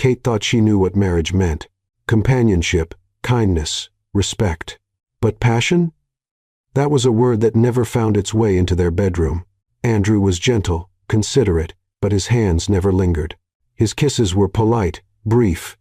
Kate thought she knew what marriage meant. Companionship, kindness, respect. But passion? That was a word that never found its way into their bedroom. Andrew was gentle, considerate, but his hands never lingered. His kisses were polite, brief,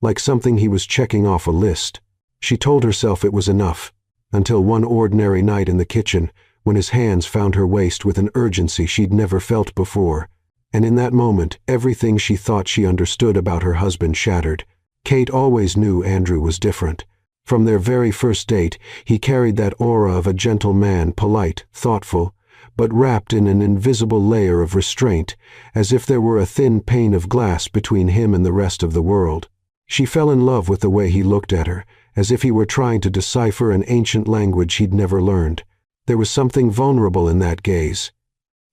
like something he was checking off a list. She told herself it was enough, until one ordinary night in the kitchen, when his hands found her waist with an urgency she'd never felt before. And in that moment, everything she thought she understood about her husband shattered. Kate always knew Andrew was different. From their very first date, he carried that aura of a gentle man, polite, thoughtful, but wrapped in an invisible layer of restraint, as if there were a thin pane of glass between him and the rest of the world. She fell in love with the way he looked at her, as if he were trying to decipher an ancient language he'd never learned. There was something vulnerable in that gaze,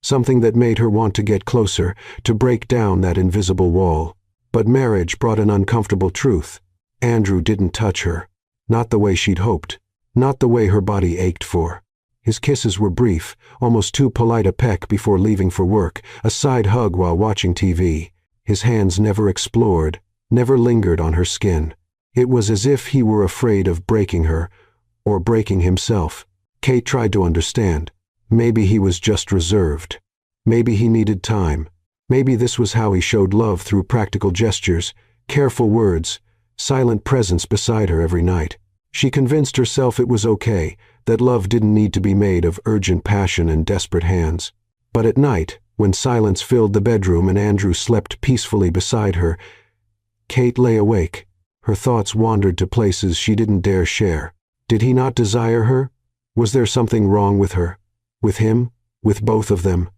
something that made her want to get closer, to break down that invisible wall. But marriage brought an uncomfortable truth. Andrew didn't touch her. Not the way she'd hoped. Not the way her body ached for. His kisses were brief, almost too polite a peck before leaving for work, a side hug while watching TV. His hands never explored, never lingered on her skin. It was as if he were afraid of breaking her, or breaking himself. Kate tried to understand. Maybe he was just reserved. Maybe he needed time. Maybe this was how he showed love, through practical gestures, careful words, silent presence beside her every night. She convinced herself it was okay, that love didn't need to be made of urgent passion and desperate hands. But at night, when silence filled the bedroom and Andrew slept peacefully beside her, Kate lay awake. Her thoughts wandered to places she didn't dare share. Did he not desire her? Was there something wrong with her? With him? With both of them?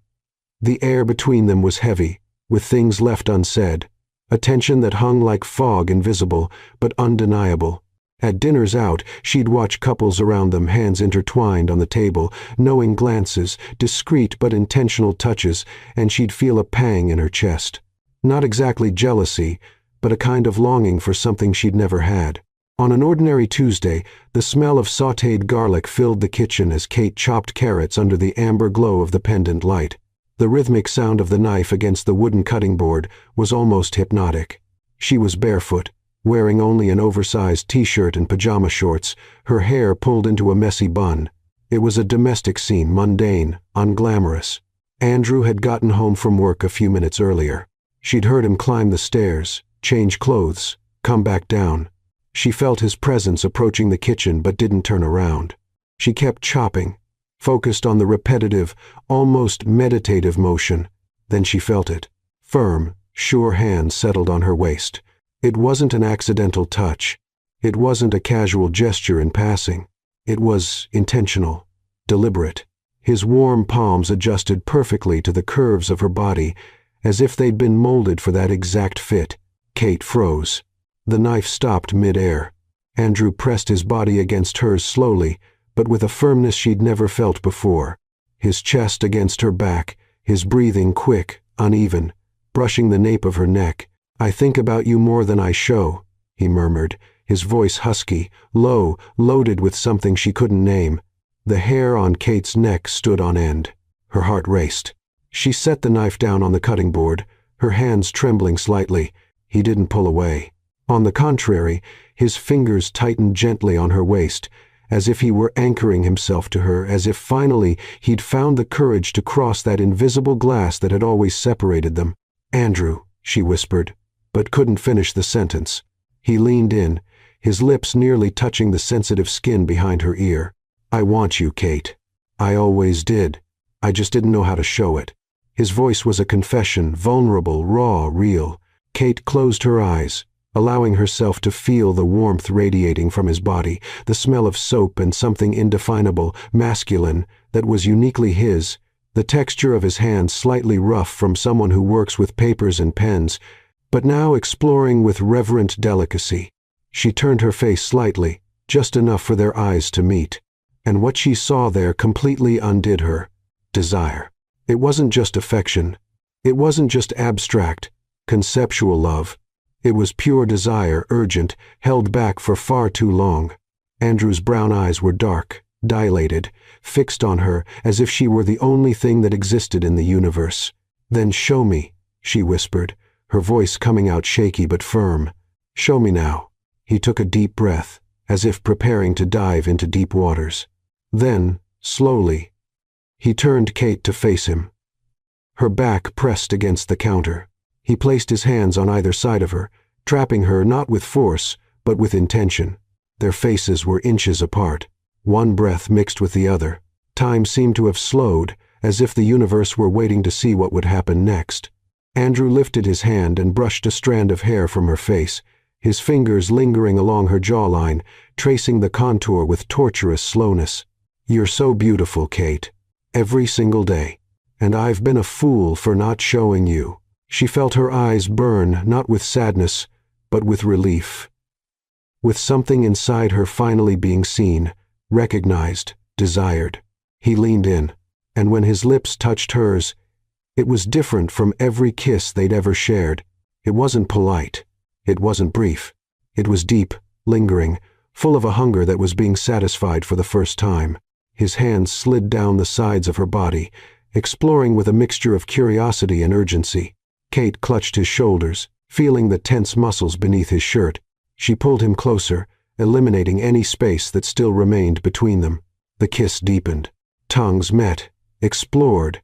The air between them was heavy, with things left unsaid, a tension that hung like fog, invisible, but undeniable. At dinners out, she'd watch couples around them, hands intertwined on the table, knowing glances, discreet but intentional touches, and she'd feel a pang in her chest. Not exactly jealousy, but a kind of longing for something she'd never had. On an ordinary Tuesday, the smell of sautéed garlic filled the kitchen as Kate chopped carrots under the amber glow of the pendant light. The rhythmic sound of the knife against the wooden cutting board was almost hypnotic. She was barefoot, wearing only an oversized t-shirt and pajama shorts, her hair pulled into a messy bun. It was a domestic scene, mundane, unglamorous. Andrew had gotten home from work a few minutes earlier. She'd heard him climb the stairs, change clothes, come back down. She felt his presence approaching the kitchen but didn't turn around. She kept chopping, focused on the repetitive, almost meditative motion. Then she felt it. Firm, sure hands settled on her waist. It wasn't an accidental touch. It wasn't a casual gesture in passing. It was intentional, deliberate. His warm palms adjusted perfectly to the curves of her body, as if they'd been molded for that exact fit. Kate froze. The knife stopped mid-air. Andrew pressed his body against hers slowly, but with a firmness she'd never felt before. His chest against her back, his breathing quick, uneven, brushing the nape of her neck. "I think about you more than I show," he murmured, his voice husky, low, loaded with something she couldn't name. The hair on Kate's neck stood on end. Her heart raced. She set the knife down on the cutting board, her hands trembling slightly. He didn't pull away. On the contrary, his fingers tightened gently on her waist, as if he were anchoring himself to her, as if finally he'd found the courage to cross that invisible glass that had always separated them. "Andrew," she whispered, but couldn't finish the sentence. He leaned in, his lips nearly touching the sensitive skin behind her ear. "I want you, Kate. I always did. I just didn't know how to show it." His voice was a confession, vulnerable, raw, real. Kate closed her eyes, allowing herself to feel the warmth radiating from his body, the smell of soap and something indefinable, masculine, that was uniquely his, the texture of his hands slightly rough from someone who works with papers and pens, but now exploring with reverent delicacy. She turned her face slightly, just enough for their eyes to meet, and what she saw there completely undid her. Desire. It wasn't just affection. It wasn't just abstract, conceptual love. It was pure desire, urgent, held back for far too long. Andrew's brown eyes were dark, dilated, fixed on her as if she were the only thing that existed in the universe. "Then show me," she whispered, her voice coming out shaky but firm. "Show me now." He took a deep breath, as if preparing to dive into deep waters. Then, slowly, he turned Kate to face him. Her back pressed against the counter. He placed his hands on either side of her, trapping her not with force, but with intention. Their faces were inches apart, one breath mixed with the other. Time seemed to have slowed, as if the universe were waiting to see what would happen next. Andrew lifted his hand and brushed a strand of hair from her face, his fingers lingering along her jawline, tracing the contour with torturous slowness. "You're so beautiful, Kate. Every single day. And I've been a fool for not showing you." She felt her eyes burn, not with sadness, but with relief. With something inside her finally being seen, recognized, desired. He leaned in, and when his lips touched hers, it was different from every kiss they'd ever shared. It wasn't polite. It wasn't brief. It was deep, lingering, full of a hunger that was being satisfied for the first time. His hands slid down the sides of her body, exploring with a mixture of curiosity and urgency. Kate clutched his shoulders, feeling the tense muscles beneath his shirt. She pulled him closer, eliminating any space that still remained between them. The kiss deepened. Tongues met, explored,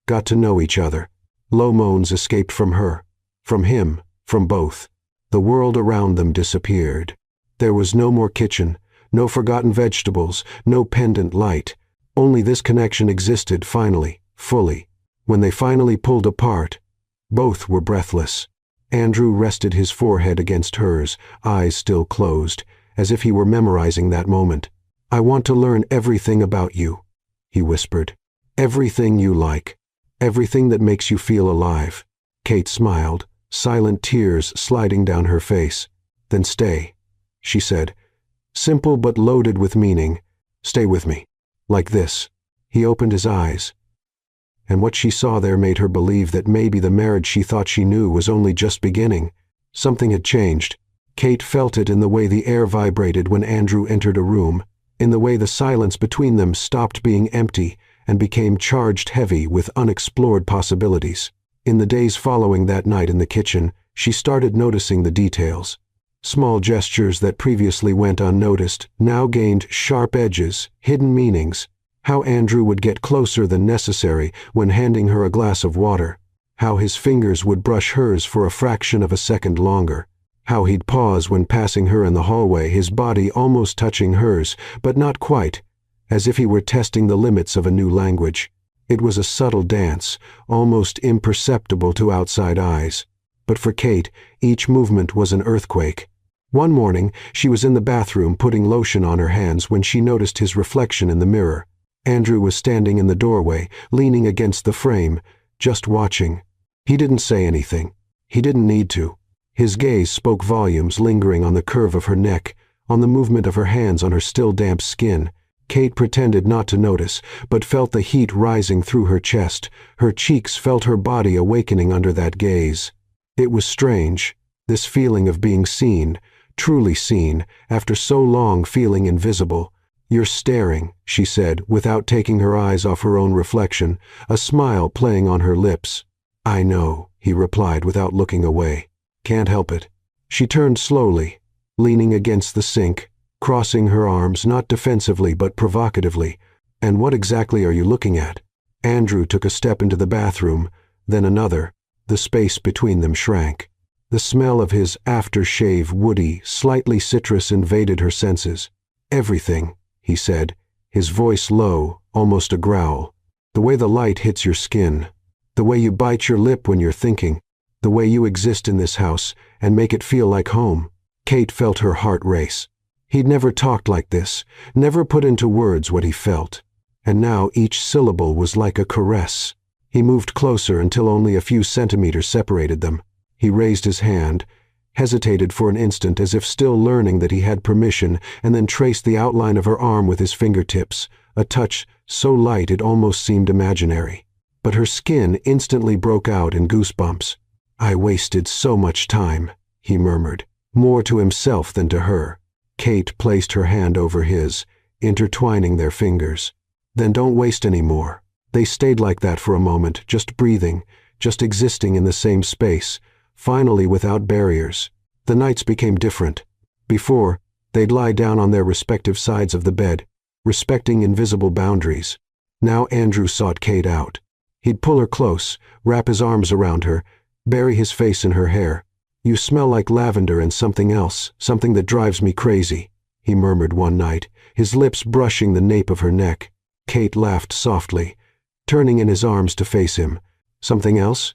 got to know each other. Low moans escaped from her, from him, from both. The world around them disappeared. There was no more kitchen, no forgotten vegetables, no pendant light. Only this connection existed finally, fully. When they finally pulled apart, both were breathless. Andrew rested his forehead against hers, eyes still closed, as if he were memorizing that moment. "I want to learn everything about you," he whispered. "Everything you like. Everything that makes you feel alive." Kate smiled, silent tears sliding down her face. "Then stay," she said. Simple but loaded with meaning. "Stay with me. Like this." He opened his eyes, and what she saw there made her believe that maybe the marriage she thought she knew was only just beginning. Something had changed. Kate felt it in the way the air vibrated when Andrew entered a room, in the way the silence between them stopped being empty and became charged heavy with unexplored possibilities. In the days following that night in the kitchen, she started noticing the details. Small gestures that previously went unnoticed now gained sharp edges, hidden meanings. How Andrew would get closer than necessary when handing her a glass of water. How his fingers would brush hers for a fraction of a second longer. How he'd pause when passing her in the hallway, his body almost touching hers, but not quite, as if he were testing the limits of a new language. It was a subtle dance, almost imperceptible to outside eyes. But for Kate, each movement was an earthquake. One morning, she was in the bathroom putting lotion on her hands when she noticed his reflection in the mirror. Andrew was standing in the doorway, leaning against the frame, just watching. He didn't say anything. He didn't need to. His gaze spoke volumes, lingering on the curve of her neck, on the movement of her hands on her still damp skin. Kate pretended not to notice, but felt the heat rising through her chest. Her cheeks felt her body awakening under that gaze. It was strange, this feeling of being seen, truly seen, after so long feeling invisible. "You're staring," she said, without taking her eyes off her own reflection, a smile playing on her lips. "I know," he replied without looking away. "Can't help it." She turned slowly, leaning against the sink, crossing her arms not defensively but provocatively. "And what exactly are you looking at?" Andrew took a step into the bathroom, then another. The space between them shrank. The smell of his aftershave, woody, slightly citrus, invaded her senses. "Everything," he said, his voice low, almost a growl. "The way the light hits your skin, the way you bite your lip when you're thinking, the way you exist in this house and make it feel like home." Kate felt her heart race. He'd never talked like this, never put into words what he felt. And now each syllable was like a caress. He moved closer until only a few centimeters separated them. He raised his hand, hesitated for an instant as if still learning that he had permission, and then traced the outline of her arm with his fingertips, a touch so light it almost seemed imaginary. But her skin instantly broke out in goosebumps. "I wasted so much time," he murmured, more to himself than to her. Kate placed her hand over his, intertwining their fingers. "Then don't waste any more." They stayed like that for a moment, just breathing, just existing in the same space, finally without barriers. The nights became different. Before, they'd lie down on their respective sides of the bed, respecting invisible boundaries. Now Andrew sought Kate out. He'd pull her close, wrap his arms around her, bury his face in her hair. "You smell like lavender and something else, something that drives me crazy," he murmured one night, his lips brushing the nape of her neck. Kate laughed softly, turning in his arms to face him. "Something else?"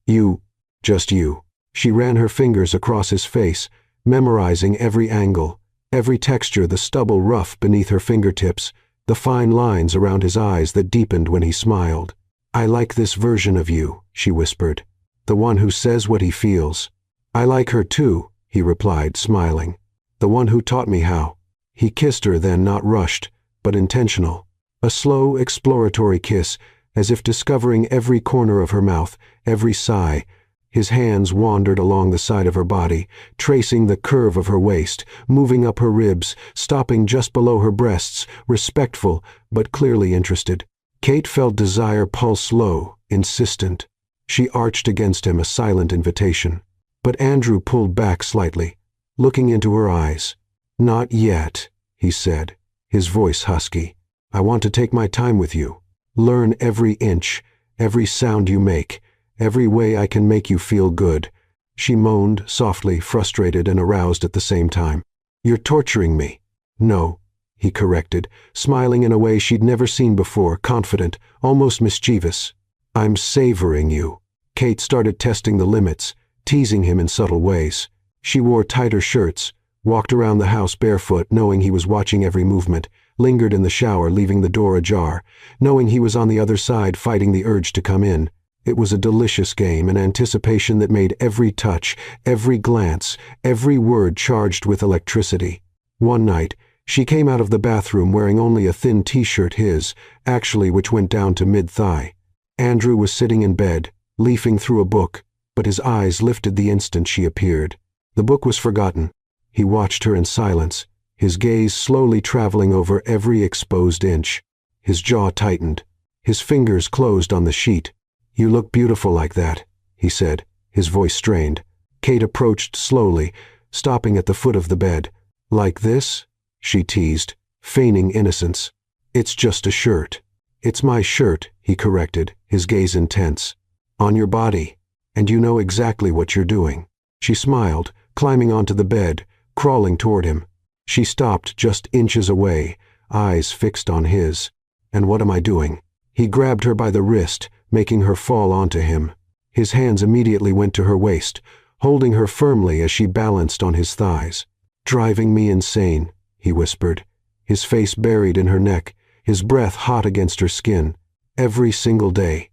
"You, just you." She ran her fingers across his face, memorizing every angle, every texture, the stubble rough beneath her fingertips, the fine lines around his eyes that deepened when he smiled. "I like this version of you," she whispered, "the one who says what he feels." "I like her too," he replied, smiling, "the one who taught me how." He kissed her then, not rushed, but intentional. A slow, exploratory kiss, as if discovering every corner of her mouth, every sigh. His hands wandered along the side of her body, tracing the curve of her waist, moving up her ribs, stopping just below her breasts, respectful, but clearly interested. Kate felt desire pulse low, insistent. She arched against him, a silent invitation. But Andrew pulled back slightly, looking into her eyes. "Not yet," he said, his voice husky. "I want to take my time with you. Learn every inch, every sound you make, every way I can make you feel good." She moaned, softly, frustrated and aroused at the same time. "You're torturing me." "No," he corrected, smiling in a way she'd never seen before, confident, almost mischievous. "I'm savoring you." Kate started testing the limits, teasing him in subtle ways. She wore tighter shirts, walked around the house barefoot, knowing he was watching every movement, lingered in the shower, leaving the door ajar, knowing he was on the other side, fighting the urge to come in. It was a delicious game, an anticipation that made every touch, every glance, every word charged with electricity. One night, she came out of the bathroom wearing only a thin t-shirt, which went down to mid-thigh. Andrew was sitting in bed, leafing through a book, but his eyes lifted the instant she appeared. The book was forgotten. He watched her in silence, his gaze slowly traveling over every exposed inch. His jaw tightened. His fingers closed on the sheet. "You look beautiful like that," he said, his voice strained. Kate approached slowly, stopping at the foot of the bed. "Like this?" she teased, feigning innocence. "It's just a shirt." "It's my shirt," he corrected, his gaze intense. "On your body, and you know exactly what you're doing." She smiled, climbing onto the bed, crawling toward him. She stopped just inches away, eyes fixed on his. "And what am I doing?" He grabbed her by the wrist, making her fall onto him. His hands immediately went to her waist, holding her firmly as she balanced on his thighs. "Driving me insane," he whispered, his face buried in her neck, his breath hot against her skin. "Every single day.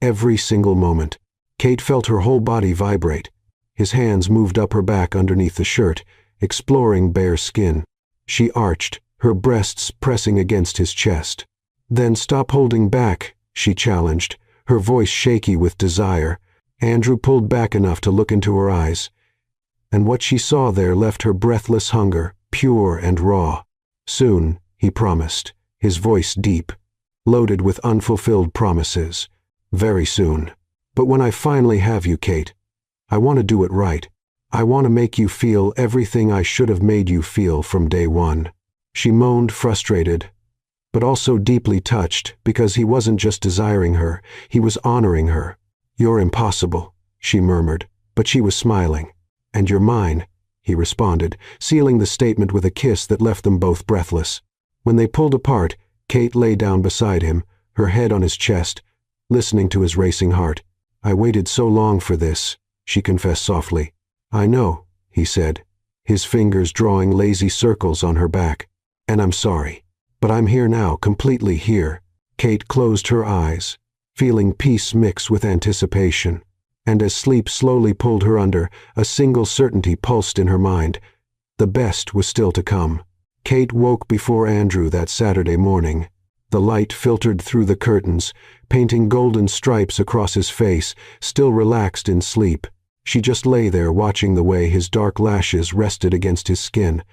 Every single moment." Kate felt her whole body vibrate. His hands moved up her back underneath the shirt, exploring bare skin. She arched, her breasts pressing against his chest. "Then stop holding back," she challenged, her voice shaky with desire. Andrew pulled back enough to look into her eyes, and what she saw there left her breathless hunger, pure and raw. "Soon," he promised, his voice deep, loaded with unfulfilled promises. "Very soon. But when I finally have you, Kate, I want to do it right. I want to make you feel everything I should have made you feel from day one." She moaned, frustrated, but also deeply touched, because he wasn't just desiring her, he was honoring her. "You're impossible," she murmured, but she was smiling. "And you're mine," he responded, sealing the statement with a kiss that left them both breathless. When they pulled apart, Kate lay down beside him, her head on his chest, listening to his racing heart. "I waited so long for this," she confessed softly. "I know," he said, his fingers drawing lazy circles on her back. "And I'm sorry. But I'm here now, completely here." Kate closed her eyes, feeling peace mix with anticipation, and as sleep slowly pulled her under, a single certainty pulsed in her mind. The best was still to come. Kate woke before Andrew that Saturday morning. The light filtered through the curtains, painting golden stripes across his face, still relaxed in sleep. She just lay there watching the way his dark lashes rested against his skin,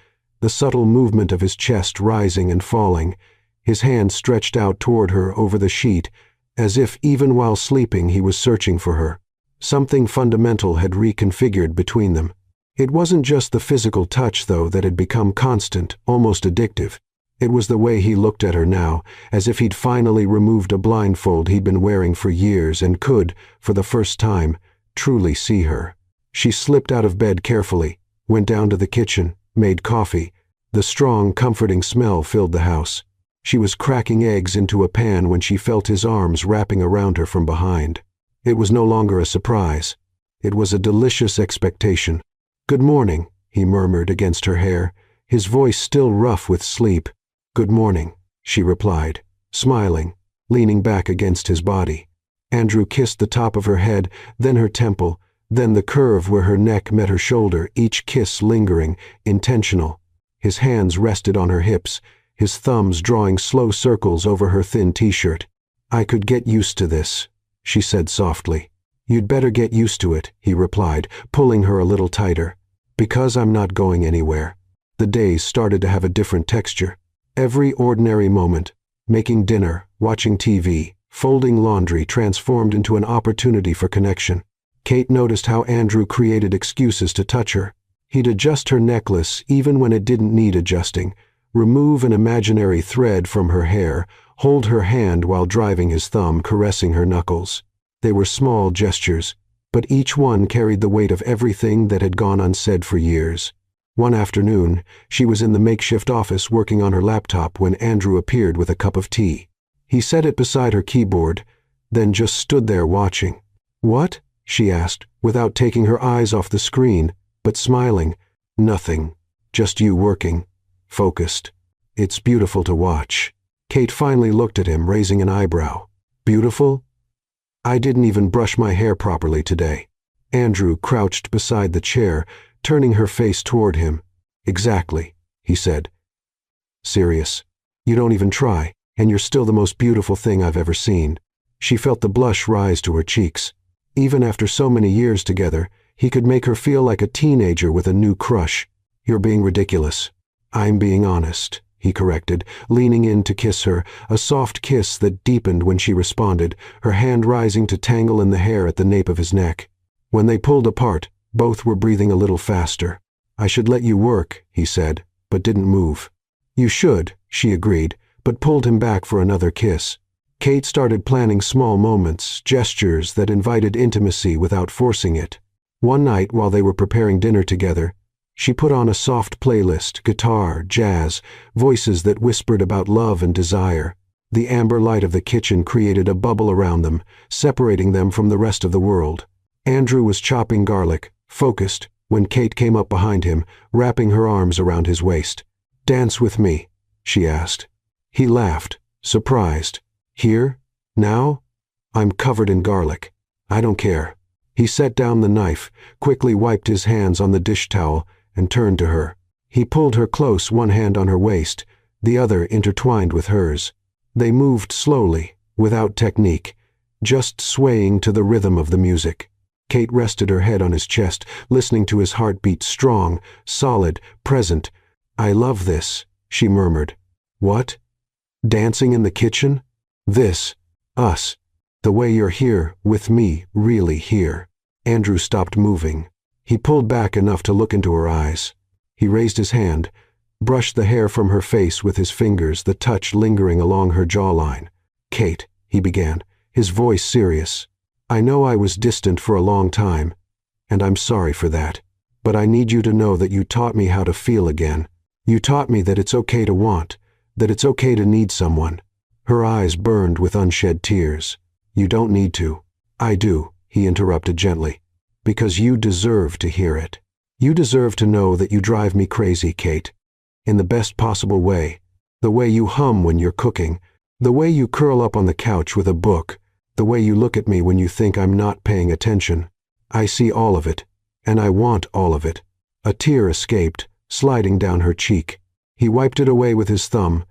the subtle movement of his chest rising and falling, his hand stretched out toward her over the sheet, as if even while sleeping he was searching for her. Something fundamental had reconfigured between them. It wasn't just the physical touch, though, that had become constant, almost addictive. It was the way he looked at her now, as if he'd finally removed a blindfold he'd been wearing for years and could, for the first time, truly see her. She slipped out of bed carefully, went down to the kitchen, made coffee. The strong, comforting smell filled the house. She was cracking eggs into a pan when she felt his arms wrapping around her from behind. It was no longer a surprise. It was a delicious expectation. "Good morning," he murmured against her hair, his voice still rough with sleep. "Good morning," she replied, smiling, leaning back against his body. Andrew kissed the top of her head, then her temple, then the curve where her neck met her shoulder, each kiss lingering, intentional. His hands rested on her hips, his thumbs drawing slow circles over her thin t-shirt. "I could get used to this," she said softly. "You'd better get used to it," he replied, pulling her a little tighter. "Because I'm not going anywhere." The days started to have a different texture. Every ordinary moment, making dinner, watching TV, folding laundry, transformed into an opportunity for connection. Kate noticed how Andrew created excuses to touch her. He'd adjust her necklace even when it didn't need adjusting, remove an imaginary thread from her hair, hold her hand while driving his thumb, caressing her knuckles. They were small gestures, but each one carried the weight of everything that had gone unsaid for years. One afternoon, she was in the makeshift office working on her laptop when Andrew appeared with a cup of tea. He set it beside her keyboard, then just stood there watching. "What?" she asked, without taking her eyes off the screen, but smiling. "Nothing. Just you working. Focused. It's beautiful to watch." Kate finally looked at him, raising an eyebrow. "Beautiful? I didn't even brush my hair properly today." Andrew crouched beside the chair, turning her face toward him. "Exactly," he said. "Serious. You don't even try, and you're still the most beautiful thing I've ever seen." She felt the blush rise to her cheeks. Even after so many years together, he could make her feel like a teenager with a new crush. "You're being ridiculous." "I'm being honest," he corrected, leaning in to kiss her, a soft kiss that deepened when she responded, her hand rising to tangle in the hair at the nape of his neck. When they pulled apart, both were breathing a little faster. "I should let you work," he said, but didn't move. "You should," she agreed, but pulled him back for another kiss. Kate started planning small moments, gestures that invited intimacy without forcing it. One night, while they were preparing dinner together, she put on a soft playlist, guitar, jazz, voices that whispered about love and desire. The amber light of the kitchen created a bubble around them, separating them from the rest of the world. Andrew was chopping garlic, focused, when Kate came up behind him, wrapping her arms around his waist. "Dance with me," she asked. He laughed, surprised. "Here? Now? I'm covered in garlic. I don't care." He set down the knife, quickly wiped his hands on the dish towel, and turned to her. He pulled her close, one hand on her waist, the other intertwined with hers. They moved slowly, without technique, just swaying to the rhythm of the music. Kate rested her head on his chest, listening to his heartbeat, strong, solid, present. "I love this," she murmured. "What? Dancing in the kitchen? This, us, the way you're here, with me, really here." Andrew stopped moving. He pulled back enough to look into her eyes. He raised his hand, brushed the hair from her face with his fingers, the touch lingering along her jawline. "Kate," he began, his voice serious, "I know I was distant for a long time, and I'm sorry for that. But I need you to know that you taught me how to feel again. You taught me that it's okay to want, that it's okay to need someone." Her eyes burned with unshed tears. "You don't need to." "I do," he interrupted gently. "Because you deserve to hear it. You deserve to know that you drive me crazy, Kate. In the best possible way. The way you hum when you're cooking. The way you curl up on the couch with a book. The way you look at me when you think I'm not paying attention. I see all of it, and I want all of it." A tear escaped, sliding down her cheek. He wiped it away with his thumb,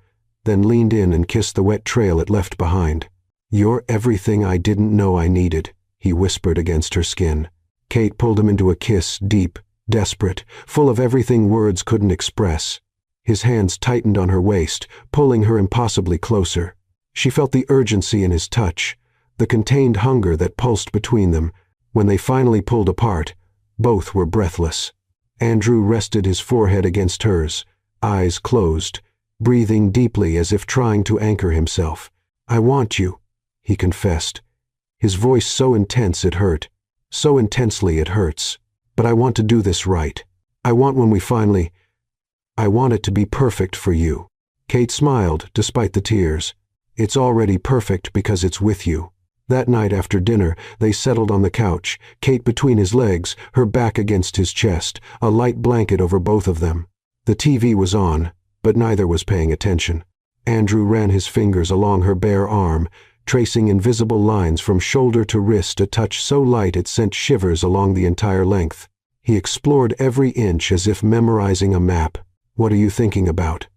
then leaned in and kissed the wet trail it left behind. "You're everything I didn't know I needed," he whispered against her skin. Kate pulled him into a kiss, deep, desperate, full of everything words couldn't express. His hands tightened on her waist, pulling her impossibly closer. She felt the urgency in his touch, the contained hunger that pulsed between them, When they finally pulled apart, both were breathless. Andrew rested his forehead against hers, eyes closed, breathing deeply as if trying to anchor himself. "I want you," he confessed, his voice so intense it hurt, so intensely it hurts. "But I want to do this right. I want I want it to be perfect for you." Kate smiled, despite the tears. "It's already perfect because it's with you." That night after dinner, they settled on the couch, Kate between his legs, her back against his chest, a light blanket over both of them. The TV was on, but neither was paying attention. Andrew ran his fingers along her bare arm, tracing invisible lines from shoulder to wrist, a touch so light it sent shivers along the entire length. He explored every inch as if memorizing a map. "What are you thinking about?"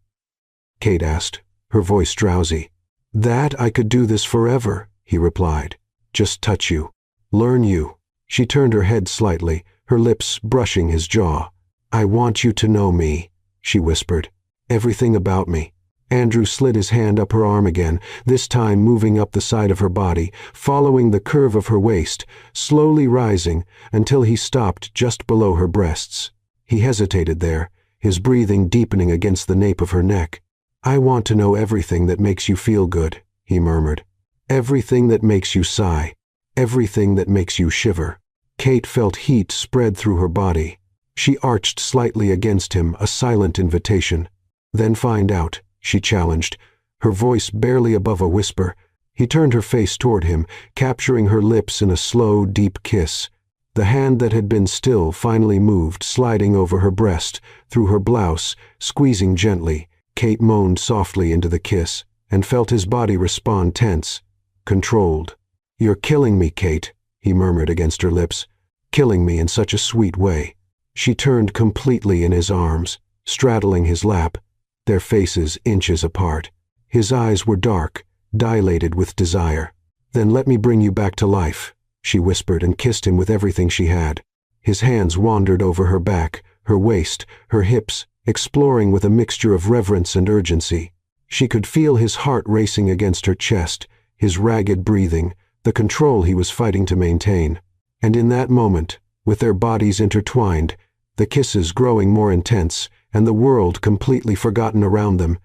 Kate asked, her voice drowsy. "That I could do this forever," he replied. "Just touch you. Learn you." She turned her head slightly, her lips brushing his jaw. "I want you to know me," she whispered. "Everything about me." Andrew slid his hand up her arm again, this time moving up the side of her body, following the curve of her waist, slowly rising until he stopped just below her breasts. He hesitated there, his breathing deepening against the nape of her neck. "I want to know everything that makes you feel good," he murmured. "Everything that makes you sigh. Everything that makes you shiver." Kate felt heat spread through her body. She arched slightly against him, a silent invitation. "Then find out," she challenged, her voice barely above a whisper. He turned her face toward him, capturing her lips in a slow, deep kiss. The hand that had been still finally moved, sliding over her breast, through her blouse, squeezing gently. Kate moaned softly into the kiss, and felt his body respond tense, controlled. "You're killing me, Kate," he murmured against her lips. "Killing me in such a sweet way." She turned completely in his arms, straddling his lap, their faces inches apart. His eyes were dark, dilated with desire. "Then let me bring you back to life," she whispered and kissed him with everything she had. His hands wandered over her back, her waist, her hips, exploring with a mixture of reverence and urgency. She could feel his heart racing against her chest, his ragged breathing, the control he was fighting to maintain. And in that moment, with their bodies intertwined, the kisses growing more intense, and the world completely forgotten around them,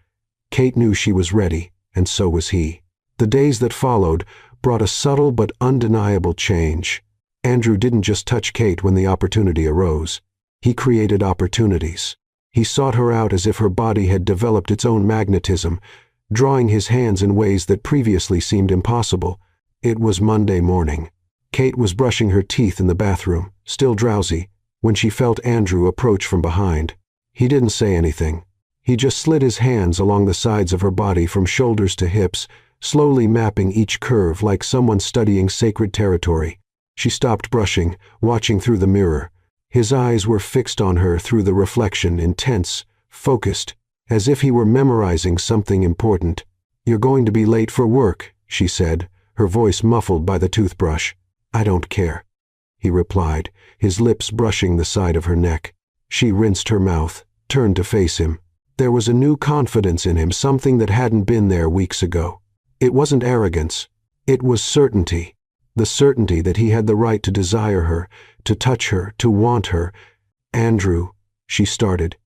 Kate knew she was ready, and so was he. The days that followed brought a subtle but undeniable change. Andrew didn't just touch Kate when the opportunity arose. He created opportunities. He sought her out as if her body had developed its own magnetism, drawing his hands in ways that previously seemed impossible. It was Monday morning. Kate was brushing her teeth in the bathroom, still drowsy, when she felt Andrew approach from behind. He didn't say anything. He just slid his hands along the sides of her body from shoulders to hips, slowly mapping each curve like someone studying sacred territory. She stopped brushing, watching through the mirror. His eyes were fixed on her through the reflection, intense, focused, as if he were memorizing something important. "You're going to be late for work," she said, her voice muffled by the toothbrush. "I don't care," he replied, his lips brushing the side of her neck. She rinsed her mouth, turned to face him. There was a new confidence in him, something that hadn't been there weeks ago. It wasn't arrogance. It was certainty. The certainty that he had the right to desire her, to touch her, to want her. "Andrew," she started.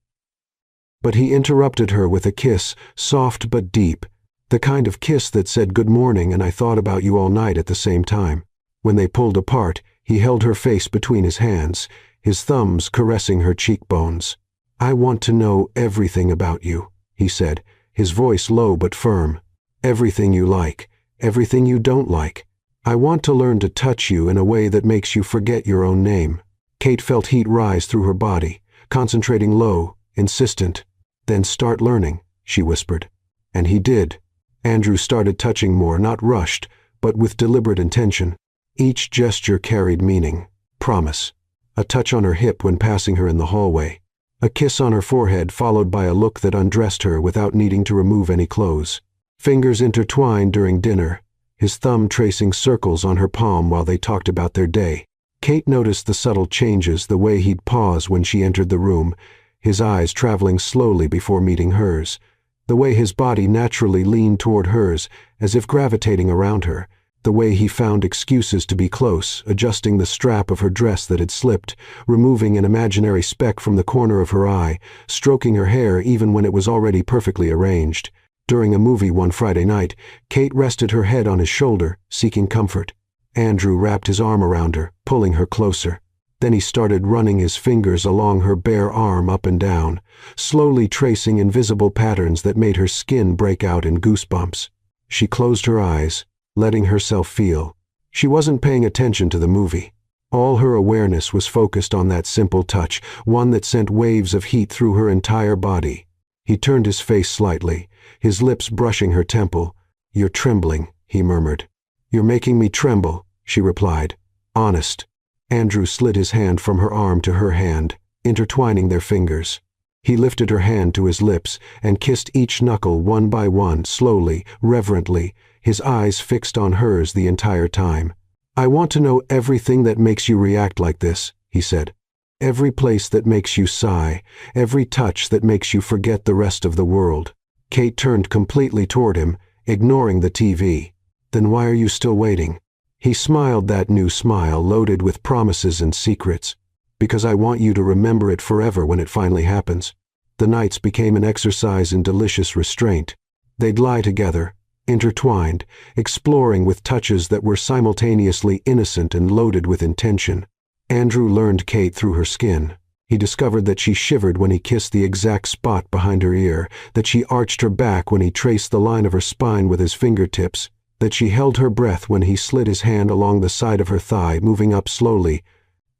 But he interrupted her with a kiss, soft but deep, the kind of kiss that said "Good morning, and I thought about you all night" at the same time. When they pulled apart, he held her face between his hands, his thumbs caressing her cheekbones. "I want to know everything about you," he said, his voice low but firm. "Everything you like, everything you don't like. I want to learn to touch you in a way that makes you forget your own name." Kate felt heat rise through her body, concentrating low, insistent. "Then start learning," she whispered. And he did. Andrew started touching more, not rushed, but with deliberate intention. Each gesture carried meaning, promise. A touch on her hip when passing her in the hallway. A kiss on her forehead followed by a look that undressed her without needing to remove any clothes. Fingers intertwined during dinner, his thumb tracing circles on her palm while they talked about their day. Kate noticed the subtle changes, the way he'd pause when she entered the room, his eyes traveling slowly before meeting hers, the way his body naturally leaned toward hers, as if gravitating around her, The way he found excuses to be close, adjusting the strap of her dress that had slipped, removing an imaginary speck from the corner of her eye, stroking her hair even when it was already perfectly arranged. During a movie one Friday night, Kate rested her head on his shoulder, seeking comfort. Andrew wrapped his arm around her, pulling her closer. Then he started running his fingers along her bare arm up and down, slowly tracing invisible patterns that made her skin break out in goosebumps. She closed her eyes, letting herself feel. She wasn't paying attention to the movie. All her awareness was focused on that simple touch, one that sent waves of heat through her entire body. He turned his face slightly, his lips brushing her temple. "You're trembling," he murmured. "You're making me tremble," she replied. "Honest." Andrew slid his hand from her arm to her hand, intertwining their fingers. He lifted her hand to his lips and kissed each knuckle one by one, slowly, reverently, his eyes fixed on hers the entire time. "I want to know everything that makes you react like this," he said. "Every place that makes you sigh, every touch that makes you forget the rest of the world." Kate turned completely toward him, ignoring the TV. "Then why are you still waiting?" He smiled that new smile loaded with promises and secrets. "Because I want you to remember it forever when it finally happens." The nights became an exercise in delicious restraint. They'd lie together, intertwined, exploring with touches that were simultaneously innocent and loaded with intention. Andrew learned Kate through her skin. He discovered that she shivered when he kissed the exact spot behind her ear, that she arched her back when he traced the line of her spine with his fingertips, that she held her breath when he slid his hand along the side of her thigh, moving up slowly,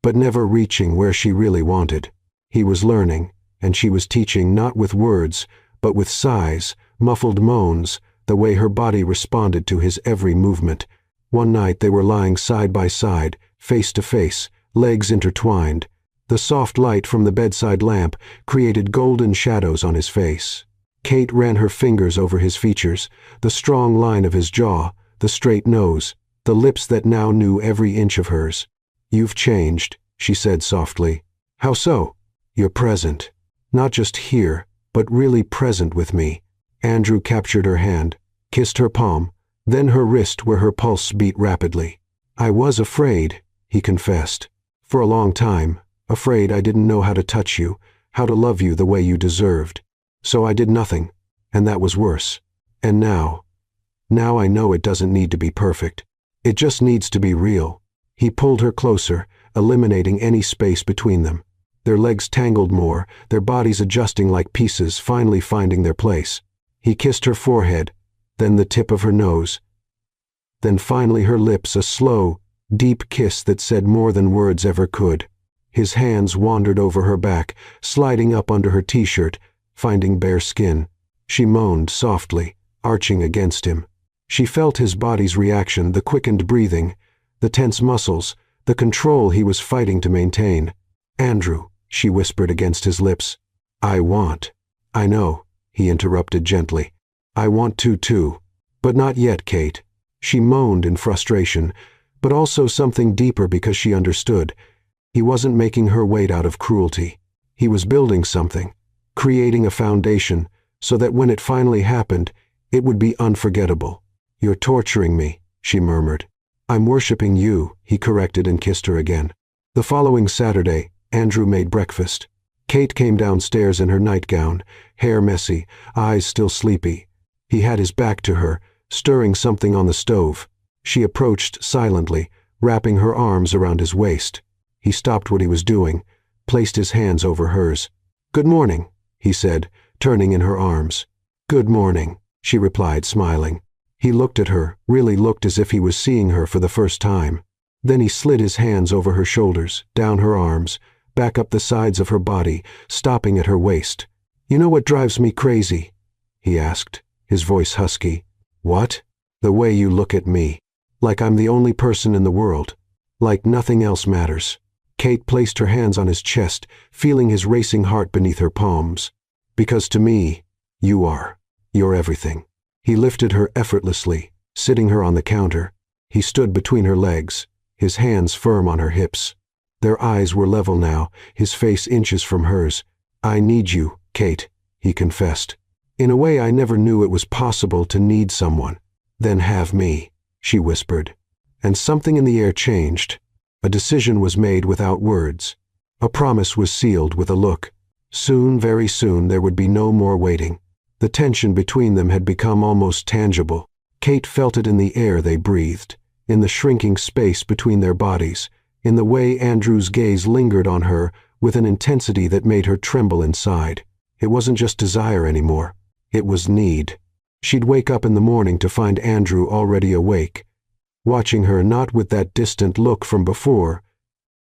but never reaching where she really wanted. He was learning, and she was teaching not with words, but with sighs, muffled moans, the way her body responded to his every movement. One night they were lying side by side, face to face, legs intertwined. The soft light from the bedside lamp created golden shadows on his face. Kate ran her fingers over his features, the strong line of his jaw, the straight nose, the lips that now knew every inch of hers. "You've changed," she said softly. "How so?" "You're present. Not just here, but really present with me." Andrew captured her hand, kissed her palm, then her wrist where her pulse beat rapidly. "I was afraid," he confessed. "For a long time, afraid I didn't know how to touch you, how to love you the way you deserved. So I did nothing, and that was worse. And now I know it doesn't need to be perfect. It just needs to be real." He pulled her closer, eliminating any space between them. Their legs tangled more, their bodies adjusting like pieces, finally finding their place. He kissed her forehead, then the tip of her nose, then finally her lips, a slow, deep kiss that said more than words ever could. His hands wandered over her back, sliding up under her t-shirt, finding bare skin. She moaned softly, arching against him. She felt his body's reaction, the quickened breathing, the tense muscles, the control he was fighting to maintain. "Andrew," she whispered against his lips. "I want." "I know," he interrupted gently. "I want to too. But not yet, Kate." She moaned in frustration, but also something deeper because she understood. He wasn't making her wait out of cruelty. He was building something, creating a foundation, so that when it finally happened, it would be unforgettable. "You're torturing me," she murmured. "I'm worshiping you," he corrected and kissed her again. The following Saturday, Andrew made breakfast. Kate came downstairs in her nightgown, hair messy, eyes still sleepy. He had his back to her, stirring something on the stove. She approached silently, wrapping her arms around his waist. He stopped what he was doing, placed his hands over hers. "Good morning," he said, turning in her arms. "Good morning," she replied, smiling. He looked at her, really looked as if he was seeing her for the first time. Then he slid his hands over her shoulders, down her arms, back up the sides of her body, stopping at her waist. "You know what drives me crazy?" he asked, his voice husky. "What?" "The way you look at me. Like I'm the only person in the world. Like nothing else matters." Kate placed her hands on his chest, feeling his racing heart beneath her palms. "Because to me, you are. You're everything." He lifted her effortlessly, sitting her on the counter. He stood between her legs, his hands firm on her hips. Their eyes were level now, his face inches from hers. "I need you, Kate," he confessed. "In a way I never knew it was possible to need someone, then have me." she whispered. And something in the air changed. A decision was made without words. A promise was sealed with a look. Soon, very soon, there would be no more waiting. The tension between them had become almost tangible. Kate felt it in the air they breathed, in the shrinking space between their bodies, in the way Andrew's gaze lingered on her with an intensity that made her tremble inside. It wasn't just desire anymore. It was need. She'd wake up in the morning to find Andrew already awake, watching her not with that distant look from before,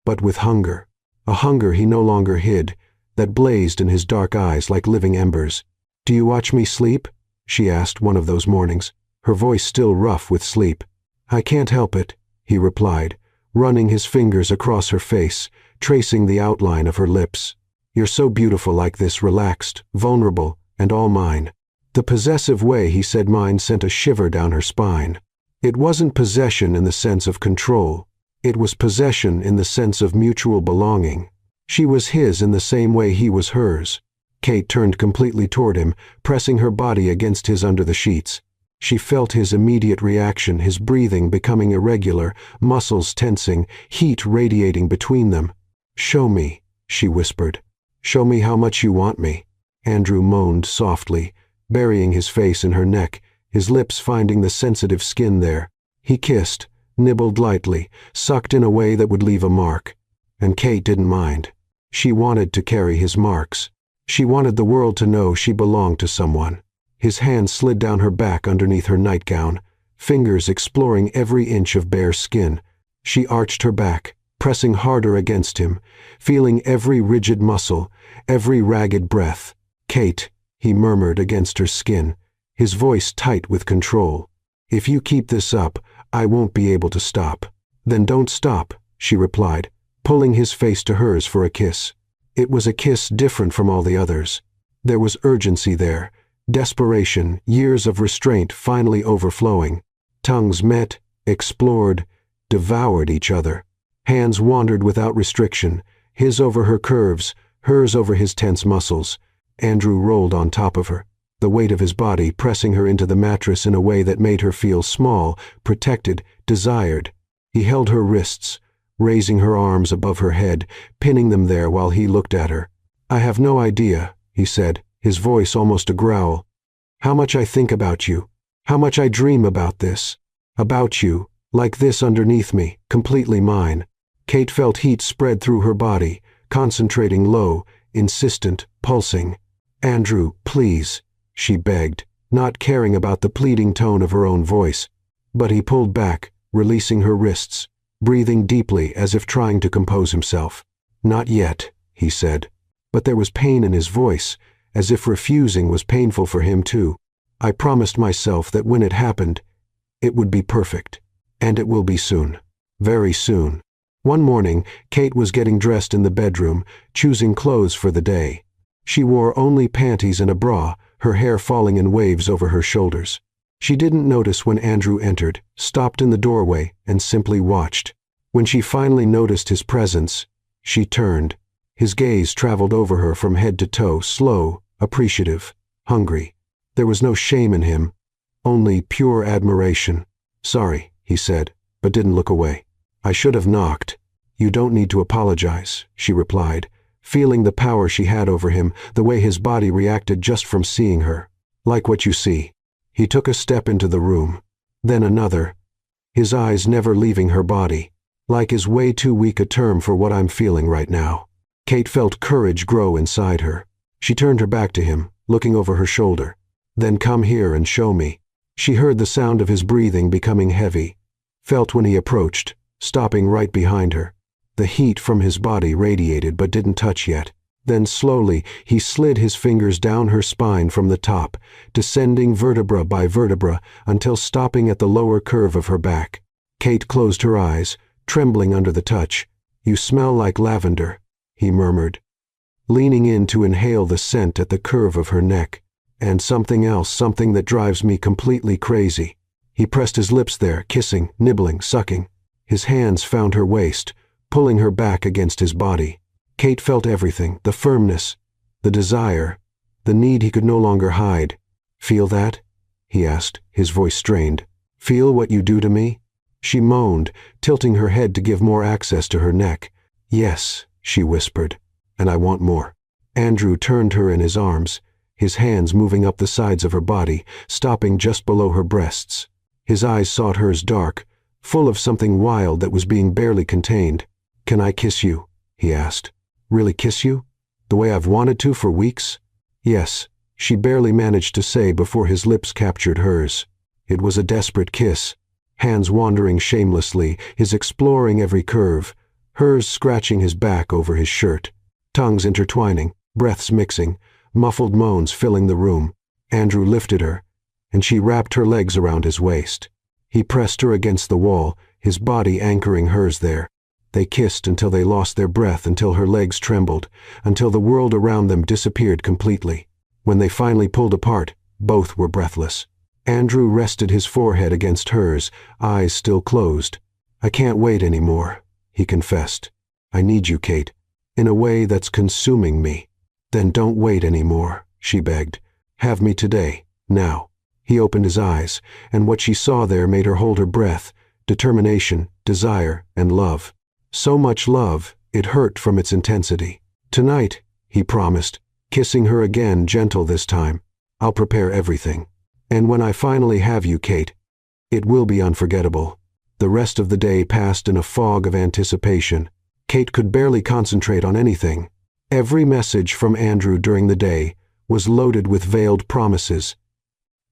but with hunger. A hunger he no longer hid, that blazed in his dark eyes like living embers. "Do you watch me sleep?" she asked one of those mornings, her voice still rough with sleep. "I can't help it," he replied, running his fingers across her face, tracing the outline of her lips. "You're so beautiful like this, relaxed, vulnerable, and all mine." The possessive way he said mine sent a shiver down her spine. It wasn't possession in the sense of control. It was possession in the sense of mutual belonging. She was his in the same way he was hers. Kate turned completely toward him, pressing her body against his under the sheets. She felt his immediate reaction, his breathing becoming irregular, muscles tensing, heat radiating between them. "Show me," she whispered. "Show me how much you want me." Andrew moaned softly, burying his face in her neck, his lips finding the sensitive skin there. He kissed, nibbled lightly, sucked in a way that would leave a mark. And Kate didn't mind. She wanted to carry his marks. She wanted the world to know she belonged to someone. His hand slid down her back underneath her nightgown, fingers exploring every inch of bare skin. She arched her back, pressing harder against him, feeling every rigid muscle, every ragged breath. "Kate," he murmured against her skin, his voice tight with control. "If you keep this up, I won't be able to stop." "Then don't stop," she replied, pulling his face to hers for a kiss. It was a kiss different from all the others. There was urgency there, desperation, years of restraint finally overflowing. Tongues met, explored, devoured each other. Hands wandered without restriction, his over her curves, hers over his tense muscles. Andrew rolled on top of her, the weight of his body pressing her into the mattress in a way that made her feel small, protected, desired. He held her wrists, raising her arms above her head, pinning them there while he looked at her. "I have no idea," he said, his voice almost a growl, "how much I think about you, how much I dream about this. About you, like this underneath me, completely mine." Kate felt heat spread through her body, concentrating low, insistent, pulsing. "Andrew, please," she begged, not caring about the pleading tone of her own voice. But he pulled back, releasing her wrists, breathing deeply as if trying to compose himself. "Not yet," he said. But there was pain in his voice, as if refusing was painful for him too. "I promised myself that when it happened, it would be perfect. And it will be soon. Very soon." One morning, Kate was getting dressed in the bedroom, choosing clothes for the day. She wore only panties and a bra, her hair falling in waves over her shoulders. She didn't notice when Andrew entered, stopped in the doorway, and simply watched. When she finally noticed his presence, she turned. His gaze traveled over her from head to toe, slow, appreciative, hungry. There was no shame in him, only pure admiration. "Sorry," he said, but didn't look away. "I should have knocked." "You don't need to apologize," she replied, feeling the power she had over him, the way his body reacted just from seeing her. "Like what you see." He took a step into the room, then another, his eyes never leaving her body. "Like is way too weak a term for what I'm feeling right now." Kate felt courage grow inside her. She turned her back to him, looking over her shoulder. "Then come here and show me." She heard the sound of his breathing becoming heavy, felt when he approached, stopping right behind her. The heat from his body radiated but didn't touch yet. Then slowly he slid his fingers down her spine from the top, descending vertebra by vertebra until stopping at the lower curve of her back. Kate closed her eyes, trembling under the touch. "You smell like lavender," he murmured, leaning in to inhale the scent at the curve of her neck. "And something else, something that drives me completely crazy." He pressed his lips there, kissing, nibbling, sucking. His hands found her waist, pulling her back against his body. Kate felt everything, the firmness, the desire, the need he could no longer hide. "Feel that?" he asked, his voice strained. Feel what you do to me?" She moaned, tilting her head to give more access to her neck. "Yes," she whispered, "and I want more." Andrew turned her in his arms, his hands moving up the sides of her body, stopping just below her breasts. His eyes sought hers dark, full of something wild that was being barely contained. "Can I kiss you?" he asked. "Really kiss you? The way I've wanted to for weeks?" "Yes," she barely managed to say before his lips captured hers. It was a desperate kiss, hands wandering shamelessly, his exploring every curve, hers scratching his back over his shirt, tongues intertwining, breaths mixing, muffled moans filling the room. Andrew lifted her, and she wrapped her legs around his waist. He pressed her against the wall, his body anchoring hers there. They kissed until they lost their breath, until her legs trembled, until the world around them disappeared completely. When they finally pulled apart, both were breathless. Andrew rested his forehead against hers, eyes still closed. "I can't wait anymore," he confessed. "I need you, Kate, in a way that's consuming me." "Then don't wait anymore," she begged. "Have me today, now." He opened his eyes, and what she saw there made her hold her breath, determination, desire, and love. So much love, it hurt from its intensity. "Tonight," he promised, kissing her again, gentle this time, "I'll prepare everything. And when I finally have you, Kate, it will be unforgettable." The rest of the day passed in a fog of anticipation. Kate could barely concentrate on anything. Every message from Andrew during the day was loaded with veiled promises.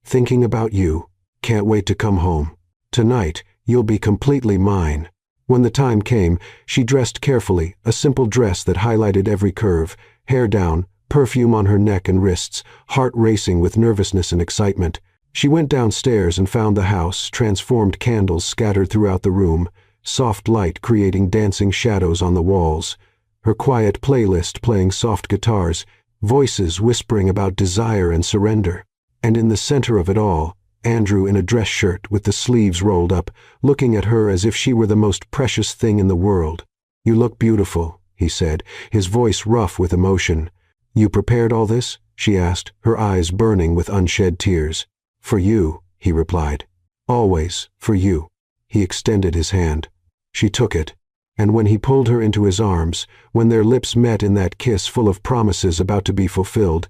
"Thinking about you. Can't wait to come home. Tonight, you'll be completely mine." When the time came, she dressed carefully, a simple dress that highlighted every curve, hair down, perfume on her neck and wrists, heart racing with nervousness and excitement. She went downstairs and found the house, transformed candles scattered throughout the room, soft light creating dancing shadows on the walls, her quiet playlist playing soft guitars, voices whispering about desire and surrender. And in the center of it all, Andrew in a dress shirt with the sleeves rolled up, looking at her as if she were the most precious thing in the world. "You look beautiful," he said, his voice rough with emotion. "You prepared all this?" she asked, her eyes burning with unshed tears. "For you," he replied. "Always for you." He extended his hand. She took it, and when he pulled her into his arms, when their lips met in that kiss full of promises about to be fulfilled,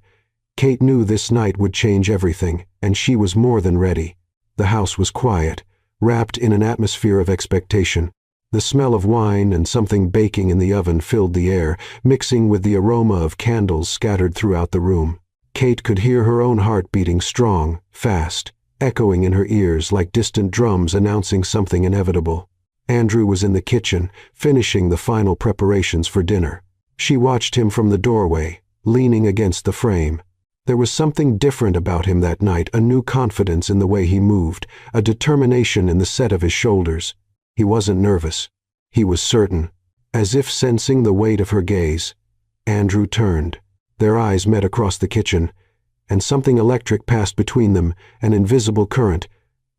Kate knew this night would change everything, and she was more than ready. The house was quiet, wrapped in an atmosphere of expectation. The smell of wine and something baking in the oven filled the air, mixing with the aroma of candles scattered throughout the room. Kate could hear her own heart beating strong, fast, echoing in her ears like distant drums announcing something inevitable. Andrew was in the kitchen, finishing the final preparations for dinner. She watched him from the doorway, leaning against the frame. There was something different about him that night, a new confidence in the way he moved, a determination in the set of his shoulders. He wasn't nervous. He was certain. As if sensing the weight of her gaze, Andrew turned. Their eyes met across the kitchen, and something electric passed between them, an invisible current,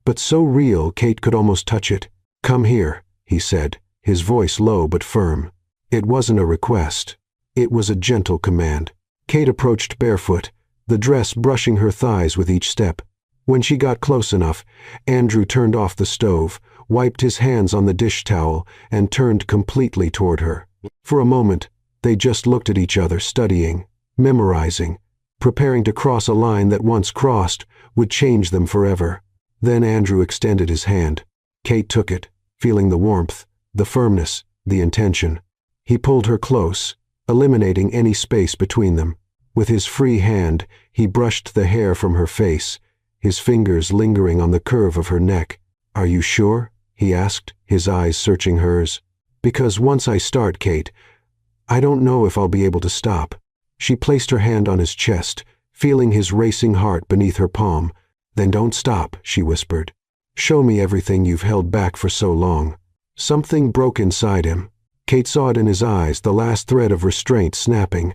but so real Kate could almost touch it. "Come here," he said, his voice low but firm. It wasn't a request. It was a gentle command. Kate approached barefoot, the dress brushing her thighs with each step. When she got close enough, Andrew turned off the stove, wiped his hands on the dish towel, and turned completely toward her. For a moment, they just looked at each other, studying, memorizing, preparing to cross a line that once crossed would change them forever. Then Andrew extended his hand. Kate took it, feeling the warmth, the firmness, the intention. He pulled her close, eliminating any space between them. With his free hand, he brushed the hair from her face, his fingers lingering on the curve of her neck. "Are you sure?" he asked, his eyes searching hers. "Because once I start, Kate, I don't know if I'll be able to stop." She placed her hand on his chest, feeling his racing heart beneath her palm. "Then don't stop," she whispered. "Show me everything you've held back for so long." Something broke inside him. Kate saw it in his eyes, the last thread of restraint snapping.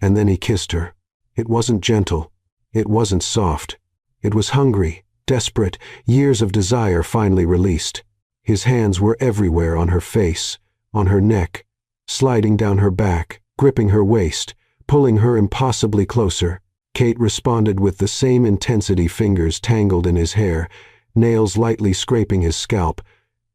And then he kissed her. It wasn't gentle. It wasn't soft. It was hungry, desperate, years of desire finally released. His hands were everywhere, on her face, on her neck, sliding down her back, gripping her waist, pulling her impossibly closer. Kate responded with the same intensity, fingers tangled in his hair, nails lightly scraping his scalp,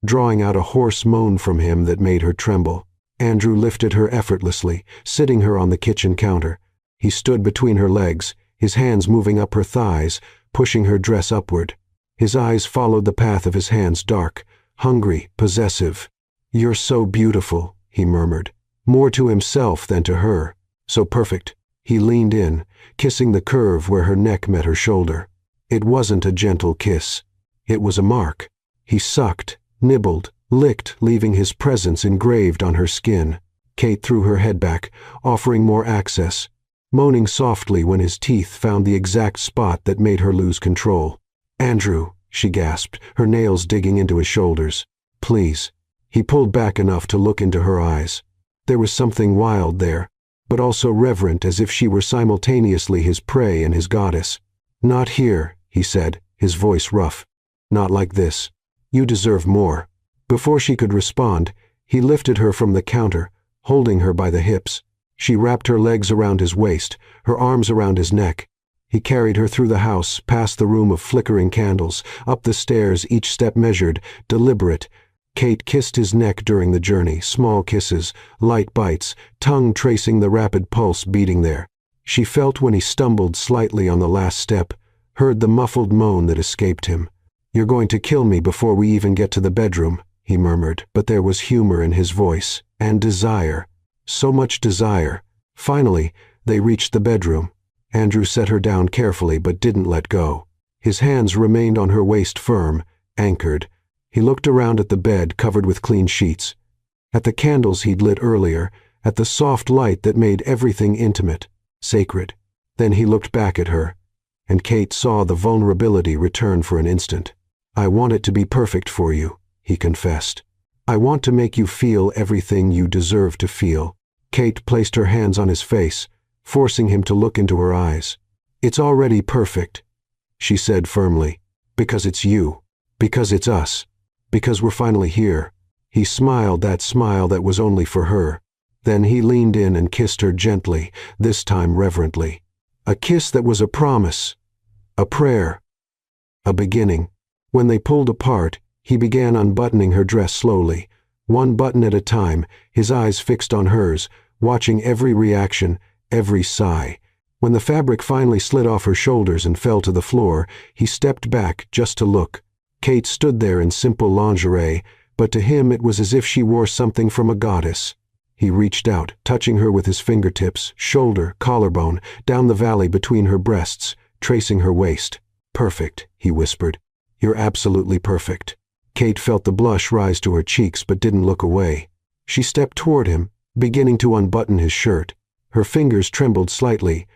drawing out a hoarse moan from him that made her tremble. Andrew lifted her effortlessly, sitting her on the kitchen counter. He stood between her legs, his hands moving up her thighs, pushing her dress upward. His eyes followed the path of his hands, dark, hungry, possessive. "You're so beautiful," he murmured, more to himself than to her. "So perfect." He leaned in, kissing the curve where her neck met her shoulder. It wasn't a gentle kiss. It was a mark. He sucked, nibbled, licked, leaving his presence engraved on her skin. Kate threw her head back, offering more access, moaning softly when his teeth found the exact spot that made her lose control. "Andrew," she gasped, her nails digging into his shoulders. "Please." He pulled back enough to look into her eyes. There was something wild there, but also reverent, as if she were simultaneously his prey and his goddess. "Not here," he said, his voice rough. "Not like this. You deserve more." Before she could respond, he lifted her from the counter, holding her by the hips. She wrapped her legs around his waist, her arms around his neck. He carried her through the house, past the room of flickering candles, up the stairs, each step measured, deliberate. Kate kissed his neck during the journey, small kisses, light bites, tongue tracing the rapid pulse beating there. She felt when he stumbled slightly on the last step, heard the muffled moan that escaped him. "You're going to kill me before we even get to the bedroom," he murmured, but there was humor in his voice, and desire. So much desire. Finally, they reached the bedroom. Andrew set her down carefully but didn't let go. His hands remained on her waist, firm, anchored. He looked around at the bed covered with clean sheets, at the candles he'd lit earlier, at the soft light that made everything intimate, sacred. Then he looked back at her, and Kate saw the vulnerability return for an instant. "I want it to be perfect for you," he confessed. "I want to make you feel everything you deserve to feel." Kate placed her hands on his face, forcing him to look into her eyes. "It's already perfect," she said firmly, "because it's you, because it's us. Because we're finally here." He smiled, that smile that was only for her. Then he leaned in and kissed her gently, this time reverently. A kiss that was a promise, a prayer, a beginning. When they pulled apart, he began unbuttoning her dress slowly, one button at a time, his eyes fixed on hers, watching every reaction, every sigh. When the fabric finally slid off her shoulders and fell to the floor, he stepped back just to look. Kate stood there in simple lingerie, but to him it was as if she wore something from a goddess. He reached out, touching her with his fingertips, shoulder, collarbone, down the valley between her breasts, tracing her waist. "Perfect," he whispered. "You're absolutely perfect." Kate felt the blush rise to her cheeks but didn't look away. She stepped toward him, beginning to unbutton his shirt. Her fingers trembled slightly,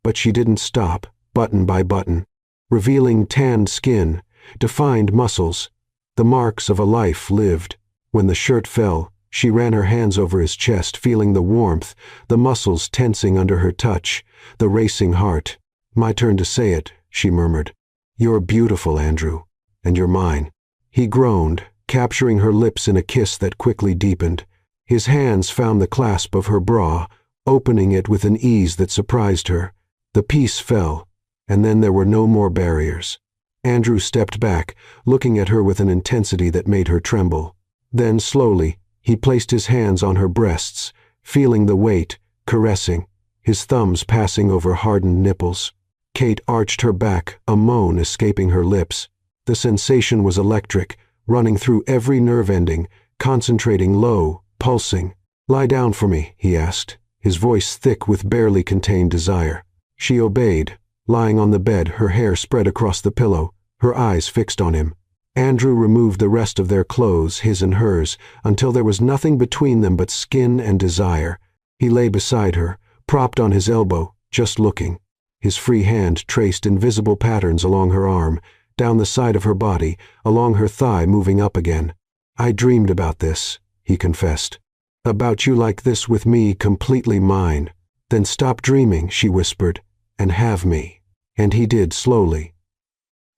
but she didn't stop, button by button, revealing tanned skin, defined muscles, the marks of a life lived. When the shirt fell, she ran her hands over his chest, feeling the warmth, the muscles tensing under her touch, the racing heart. "My turn to say it," she murmured. "You're beautiful, Andrew, and you're mine." He groaned, capturing her lips in a kiss that quickly deepened. His hands found the clasp of her bra, opening it with an ease that surprised her. The piece fell, and then there were no more barriers. Andrew stepped back, looking at her with an intensity that made her tremble. Then, slowly, he placed his hands on her breasts, feeling the weight, caressing, his thumbs passing over hardened nipples. Kate arched her back, a moan escaping her lips. The sensation was electric, running through every nerve ending, concentrating low, pulsing. "Lie down for me," he asked, his voice thick with barely contained desire. She obeyed, lying on the bed, her hair spread across the pillow, her eyes fixed on him. Andrew removed the rest of their clothes, his and hers, until there was nothing between them but skin and desire. He lay beside her, propped on his elbow, just looking. His free hand traced invisible patterns along her arm, down the side of her body, along her thigh, moving up again. "I dreamed about this," he confessed. "About you like this, with me completely mine." "Then stop dreaming," she whispered, "and have me." And he did, slowly,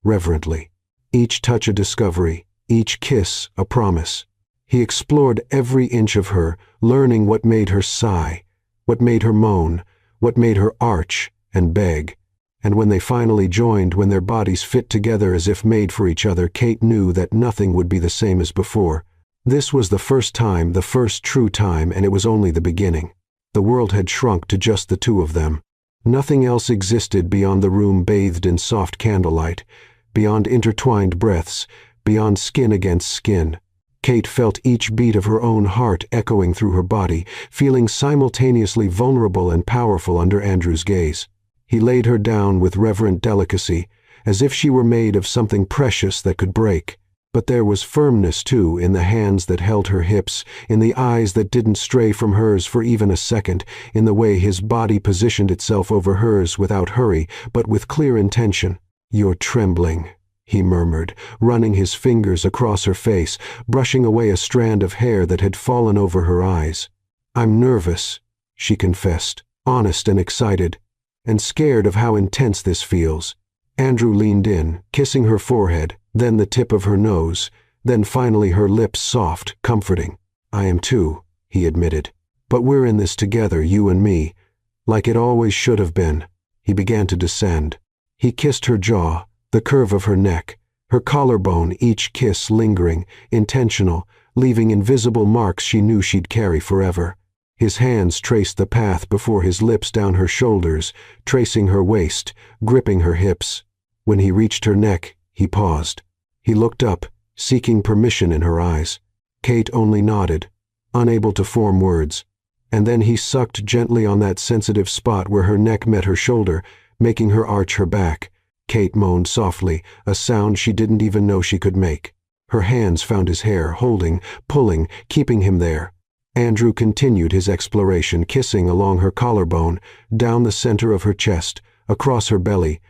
reverently. Each touch a discovery, each kiss a promise. He explored every inch of her, learning what made her sigh, what made her moan, what made her arch and beg. And when they finally joined, when their bodies fit together as if made for each other, Kate knew that nothing would be the same as before. This was the first time, the first true time, and it was only the beginning. The world had shrunk to just the two of them. Nothing else existed beyond the room bathed in soft candlelight, beyond intertwined breaths, beyond skin against skin. Kate felt each beat of her own heart echoing through her body, feeling simultaneously vulnerable and powerful under Andrew's gaze. He laid her down with reverent delicacy, as if she were made of something precious that could break. But there was firmness, too, in the hands that held her hips, in the eyes that didn't stray from hers for even a second, in the way his body positioned itself over hers without hurry, but with clear intention. "You're trembling," he murmured, running his fingers across her face, brushing away a strand of hair that had fallen over her eyes. "I'm nervous," she confessed, honest and excited, "and scared of how intense this feels." Andrew leaned in, kissing her forehead, then the tip of her nose, then finally her lips, soft, comforting. "I am too," he admitted. "But we're in this together, you and me, like it always should have been." He began to descend. He kissed her jaw, the curve of her neck, her collarbone, each kiss lingering, intentional, leaving invisible marks she knew she'd carry forever. His hands traced the path before his lips down her shoulders, tracing her waist, gripping her hips. When he reached her neck, he paused. He looked up, seeking permission in her eyes. Kate only nodded, unable to form words. And then he sucked gently on that sensitive spot where her neck met her shoulder, making her arch her back. Kate moaned softly, a sound she didn't even know she could make. Her hands found his hair, holding, pulling, keeping him there. Andrew continued his exploration, kissing along her collarbone, down the center of her chest, across her belly.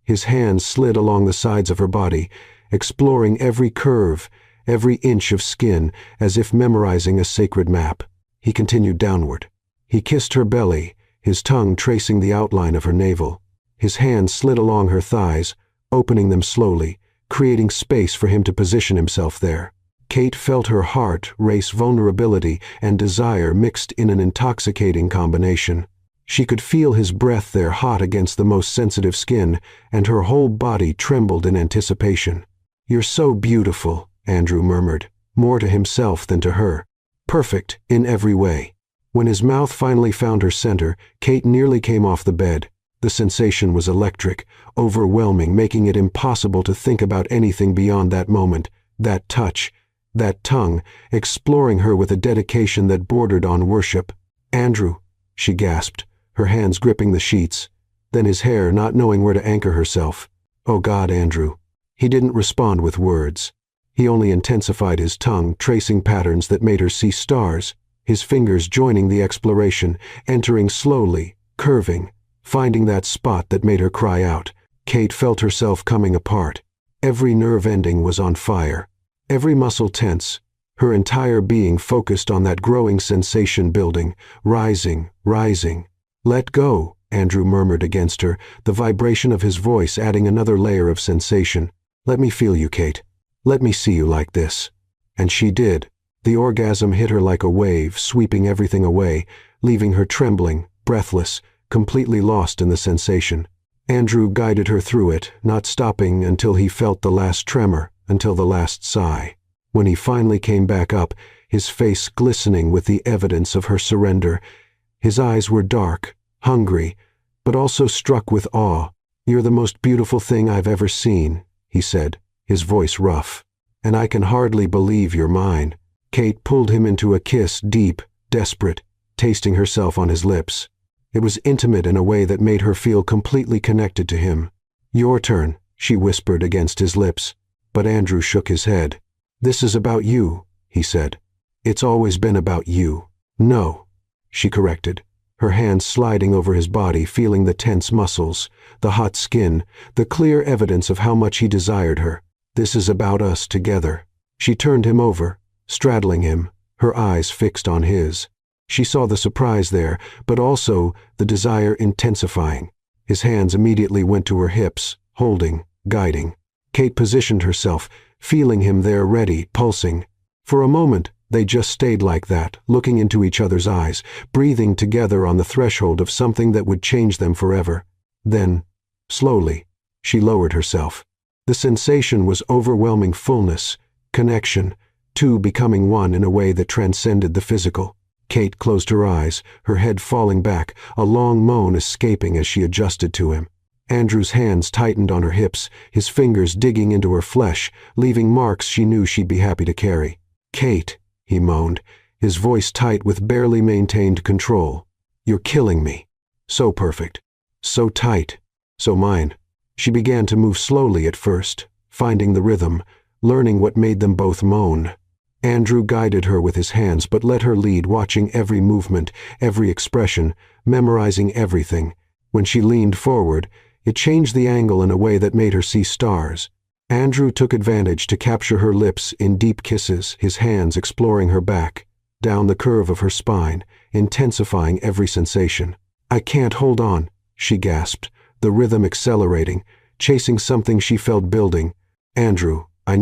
His hands slid along the sides of her body, exploring every curve, every inch of skin, as if memorizing a sacred map. He continued downward. He kissed her belly, his tongue tracing the outline of her navel. His hands slid along her thighs, opening them slowly, creating space for him to position himself there. Kate felt her heart race, vulnerability and desire mixed in an intoxicating combination. She could feel his breath there, hot against the most sensitive skin, and her whole body trembled in anticipation. "You're so beautiful," Andrew murmured, more to himself than to her. "Perfect in every way." When his mouth finally found her center, Kate nearly came off the bed. The sensation was electric, overwhelming, making it impossible to think about anything beyond that moment, that touch, that tongue, exploring her with a dedication that bordered on worship. "Andrew," she gasped, her hands gripping the sheets, then his hair, not knowing where to anchor herself. "Oh God, Andrew." He didn't respond with words. He only intensified his tongue, tracing patterns that made her see stars, his fingers joining the exploration, entering slowly, curving, finding that spot that made her cry out. Kate felt herself coming apart. Every nerve ending was on fire, every muscle tense, her entire being focused on that growing sensation building, rising, rising. "Let go," Andrew murmured against her, the vibration of his voice adding another layer of sensation. "Let me feel you, Kate. Let me see you like this." And she did. The orgasm hit her like a wave, sweeping everything away, leaving her trembling, breathless, completely lost in the sensation. Andrew guided her through it, not stopping until he felt the last tremor, until the last sigh. When he finally came back up, his face glistening with the evidence of her surrender, his eyes were dark, hungry, but also struck with awe. "You're the most beautiful thing I've ever seen," he said, his voice rough. "And I can hardly believe you're mine." Kate pulled him into a kiss, deep, desperate, tasting herself on his lips. It was intimate in a way that made her feel completely connected to him. "Your turn," she whispered against his lips, but Andrew shook his head. "This is about you," he said. "It's always been about you." "No," she corrected, her hands sliding over his body, feeling the tense muscles, the hot skin, the clear evidence of how much he desired her. "This is about us together." She turned him over, straddling him, her eyes fixed on his. She saw the surprise there, but also the desire intensifying. His hands immediately went to her hips, holding, guiding. Kate positioned herself, feeling him there ready, pulsing. For a moment, they just stayed like that, looking into each other's eyes, breathing together on the threshold of something that would change them forever. Then, Slowly, she lowered herself. The sensation was overwhelming fullness, connection, two becoming one in a way that transcended the physical. Kate closed her eyes, her head falling back, a long moan escaping as she adjusted to him. Andrew's hands tightened on her hips, his fingers digging into her flesh, leaving marks she knew she'd be happy to carry. "Kate," he moaned, his voice tight with barely maintained control. "You're killing me. So perfect. So tight. So mine." She began to move slowly at first, finding the rhythm, learning what made them both moan. Andrew guided her with his hands but let her lead, watching every movement, every expression, memorizing everything. When she leaned forward, it changed the angle in a way that made her see stars. Andrew took advantage to capture her lips in deep kisses, his hands exploring her back, down the curve of her spine, intensifying every sensation. "I can't hold on," she gasped, the rhythm accelerating, chasing something she felt building. "Andrew, I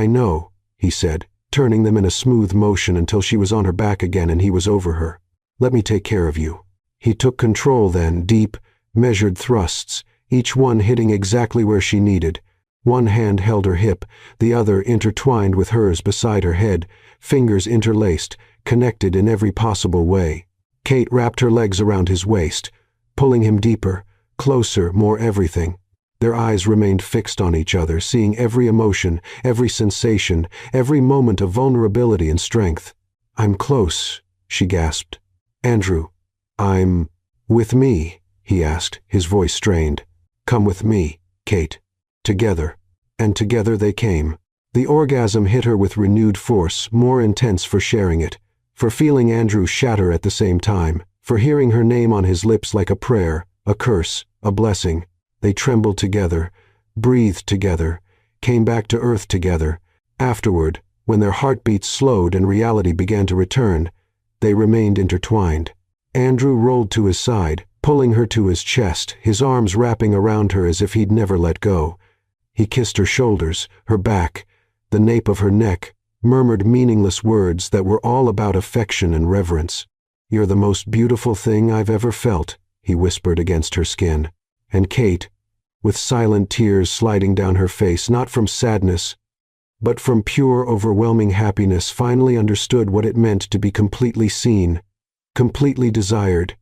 know," he said, turning them in a smooth motion until she was on her back again and he was over her. "Let me take care of you." He took control then, deep, measured thrusts, each one hitting exactly where she needed. One hand held her hip, the other intertwined with hers beside her head, fingers interlaced, connected in every possible way. Kate wrapped her legs around his waist, pulling him deeper, closer, more everything. Their eyes remained fixed on each other, seeing every emotion, every sensation, every moment of vulnerability and strength. "I'm close," she gasped. "Andrew, I'm with me," he asked, his voice strained. "Come with me, Kate." Together. And together they came. The orgasm hit her with renewed force, more intense for sharing it, for feeling Andrew shatter at the same time, for hearing her name on his lips like a prayer, a curse, a blessing. They trembled together, breathed together, came back to earth together. Afterward, when their heartbeats slowed and reality began to return, they remained intertwined. Andrew rolled to his side, pulling her to his chest, his arms wrapping around her as if he'd never let go. He kissed her shoulders, her back, the nape of her neck, murmured meaningless words that were all about affection and reverence. "You're the most beautiful thing I've ever felt," he whispered against her skin. And Kate, with silent tears sliding down her face, not from sadness, but from pure, overwhelming happiness, finally understood what it meant to be completely seen, completely desired,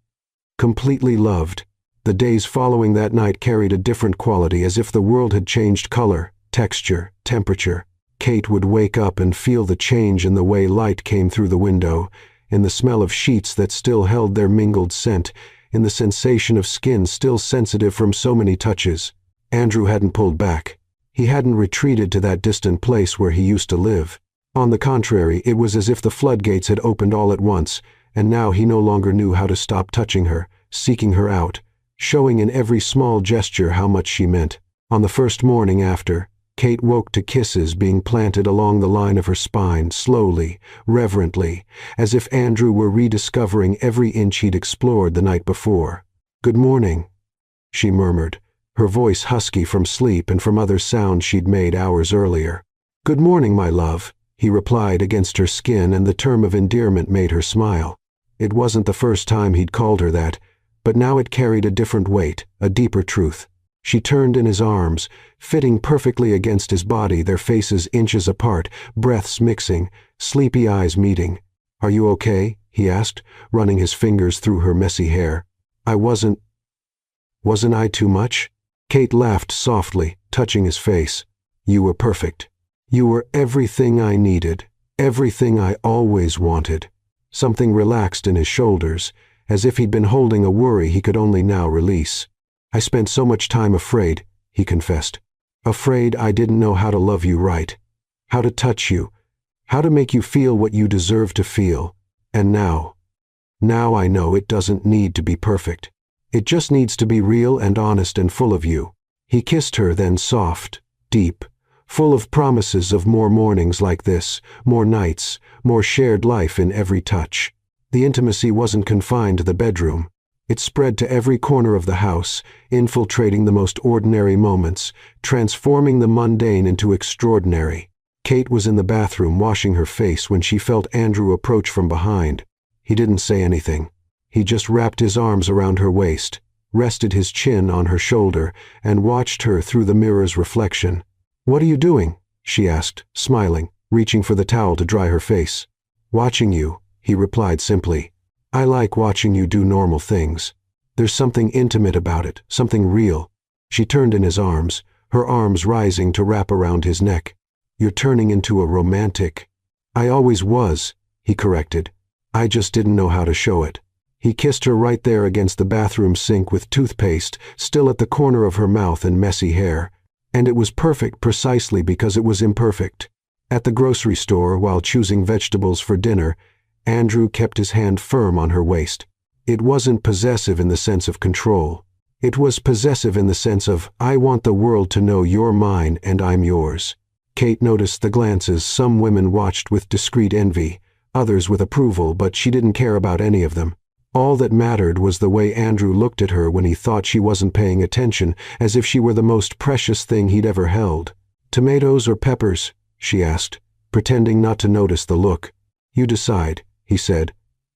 completely loved. The days following that night carried a different quality, as if the world had changed color, texture, temperature. Kate would wake up and feel the change in the way light came through the window, in the smell of sheets that still held their mingled scent, in the sensation of skin still sensitive from so many touches. Andrew hadn't pulled back. He hadn't retreated to that distant place where he used to live. On the contrary, it was as if the floodgates had opened all at once, and now he no longer knew how to stop touching her, seeking her out, showing in every small gesture how much she meant. On the first morning after, Kate woke to kisses being planted along the line of her spine, slowly, reverently, as if Andrew were rediscovering every inch he'd explored the night before. "Good morning," she murmured, her voice husky from sleep and from other sounds she'd made hours earlier. "Good morning, my love," he replied against her skin, and the term of endearment made her smile. It wasn't the first time he'd called her that, but now it carried a different weight, a deeper truth. She turned in his arms, fitting perfectly against his body, their faces inches apart, breaths mixing, sleepy eyes meeting. "Are you okay?" he asked, running his fingers through her messy hair. Wasn't I too much?" Kate laughed softly, touching his face. "You were perfect. You were everything I needed, everything I always wanted." Something relaxed in his shoulders, as if he'd been holding a worry he could only now release. "I spent so much time afraid," he confessed. "Afraid I didn't know how to love you right, how to touch you, how to make you feel what you deserve to feel. And now I know it doesn't need to be perfect. It just needs to be real and honest and full of you." He kissed her then, soft, deep, full of promises of more mornings like this, more nights, more shared life in every touch. The intimacy wasn't confined to the bedroom. It spread to every corner of the house, infiltrating the most ordinary moments, transforming the mundane into extraordinary. Kate was in the bathroom washing her face when she felt Andrew approach from behind. He didn't say anything. He just wrapped his arms around her waist, rested his chin on her shoulder, and watched her through the mirror's reflection. "What are you doing?" she asked, smiling, reaching for the towel to dry her face. "Watching you," he replied simply. "I like watching you do normal things. There's something intimate about it, something real." She turned in his arms, her arms rising to wrap around his neck. "You're turning into a romantic." "I always was," he corrected. "I just didn't know how to show it." He kissed her right there against the bathroom sink with toothpaste still at the corner of her mouth and messy hair. And it was perfect precisely because it was imperfect. At the grocery store, while choosing vegetables for dinner, Andrew kept his hand firm on her waist. It wasn't possessive in the sense of control. It was possessive in the sense of, "I want the world to know you're mine and I'm yours." Kate noticed the glances some women watched with discreet envy, others with approval, but she didn't care about any of them. All that mattered was the way Andrew looked at her when he thought she wasn't paying attention, as if she were the most precious thing he'd ever held. "Tomatoes or peppers?" she asked, pretending not to notice the look. "You decide," he said.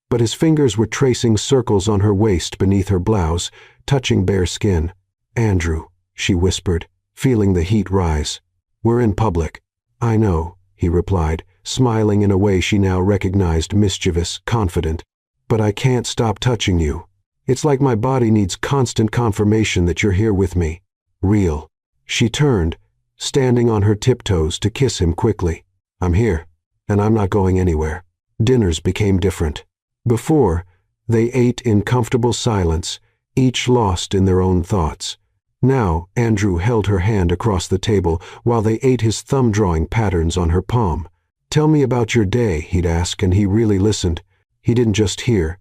But his fingers were tracing circles on her waist beneath her blouse, touching bare skin. "Andrew," she whispered, feeling the heat rise. "We're in public." "I know," he replied, smiling in a way she now recognized mischievous, confident. "But I can't stop touching you. It's like my body needs constant confirmation that you're here with me. Real." She turned, standing on her tiptoes to kiss him quickly. "I'm here, and I'm not going anywhere." Dinners became different. Before, they ate in comfortable silence, each lost in their own thoughts. Now, Andrew held her hand across the table while they ate his thumb-drawing patterns on her palm. "Tell me about your day," he'd ask, and he really listened. He didn't just hear.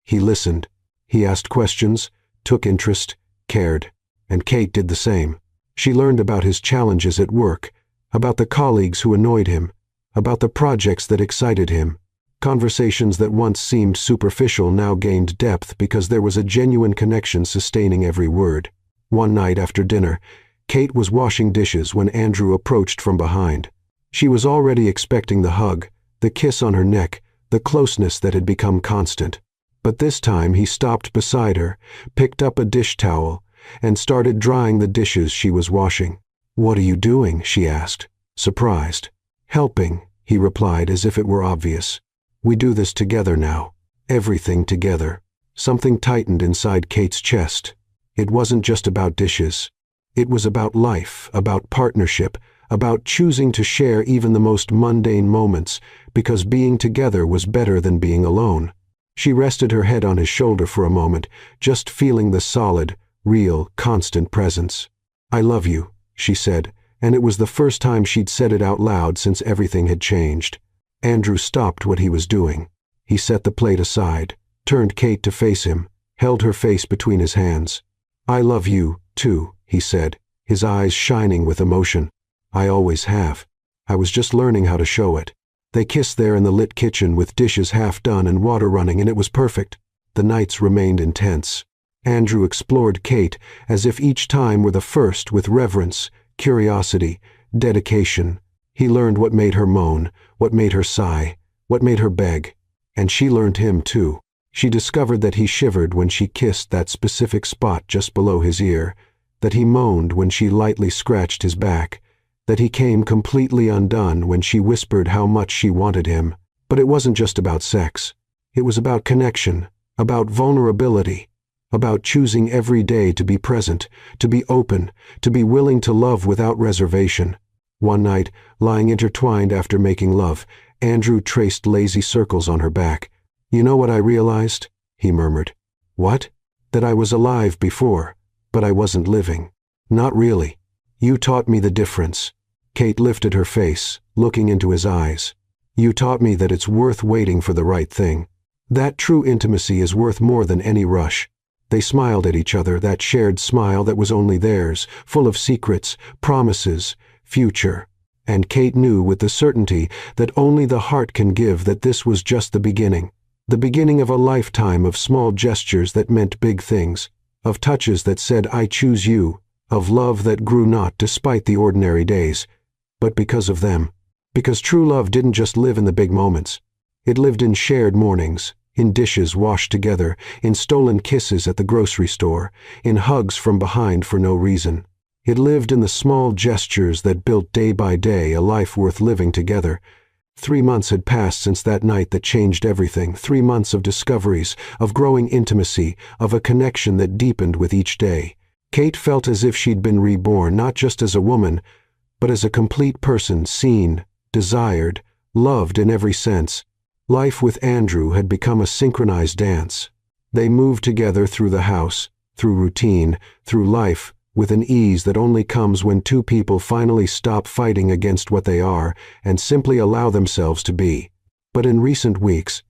He listened. He asked questions, took interest, cared. And Kate did the same. She learned about his challenges at work, about the colleagues who annoyed him, about the projects that excited him. Conversations that once seemed superficial now gained depth because there was a genuine connection sustaining every word. One night after dinner, Kate was washing dishes when Andrew approached from behind. She was already expecting the hug, the kiss on her neck, the closeness that had become constant. But this time he stopped beside her, picked up a dish towel, and started drying the dishes she was washing. "What are you doing?" she asked, surprised. "Helping," he replied as if it were obvious. "We do this together now. Everything together." Something tightened inside Kate's chest. It wasn't just about dishes. It was about life, about partnership, about choosing to share even the most mundane moments, because being together was better than being alone. She rested her head on his shoulder for a moment, just feeling the solid, real, constant presence. "I love you," she said, and it was the first time she'd said it out loud since everything had changed. Andrew stopped what he was doing. He set the plate aside, turned Kate to face him, held her face between his hands. "I love you, too," he said, his eyes shining with emotion. "I always have. I was just learning how to show it." They kissed there in the lit kitchen with dishes half done and water running, and it was perfect. The nights remained intense. Andrew explored Kate as if each time were the first, with reverence, curiosity, dedication. He learned what made her moan, what made her sigh, what made her beg. And she learned him too. She discovered that he shivered when she kissed that specific spot just below his ear, that he moaned when she lightly scratched his back, that he came completely undone when she whispered how much she wanted him. But it wasn't just about sex. It was about connection, about vulnerability, about choosing every day to be present, to be open, to be willing to love without reservation. One night, lying intertwined after making love, Andrew traced lazy circles on her back. "You know what I realized?" he murmured. "What?" "That I was alive before, but I wasn't living." "Not really. You taught me the difference." Kate lifted her face, looking into his eyes. "You taught me that it's worth waiting for the right thing. That true intimacy is worth more than any rush." They smiled at each other, that shared smile that was only theirs, full of secrets, promises, future. And Kate knew with the certainty that only the heart can give that this was just the beginning of a lifetime of small gestures that meant big things, of touches that said, "I choose you," of love that grew not despite the ordinary days, but because of them. Because true love didn't just live in the big moments. It lived in shared mornings, in dishes washed together, in stolen kisses at the grocery store, in hugs from behind for no reason. It lived in the small gestures that built day by day a life worth living together. 3 months had passed since that night that changed everything. 3 months of discoveries, of growing intimacy, of a connection that deepened with each day. Kate felt as if she'd been reborn, not just as a woman, but as a complete person, seen, desired, loved in every sense. Life with Andrew had become a synchronized dance. They moved together through the house, through routine, through life, with an ease that only comes when two people finally stop fighting against what they are and simply allow themselves to be. But in recent weeks,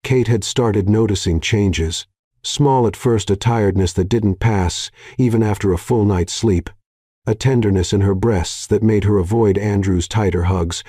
Kate had started noticing changes. Small at first, a tiredness that didn't pass even after a full night's sleep, a tenderness in her breasts that made her avoid Andrew's tighter hugs,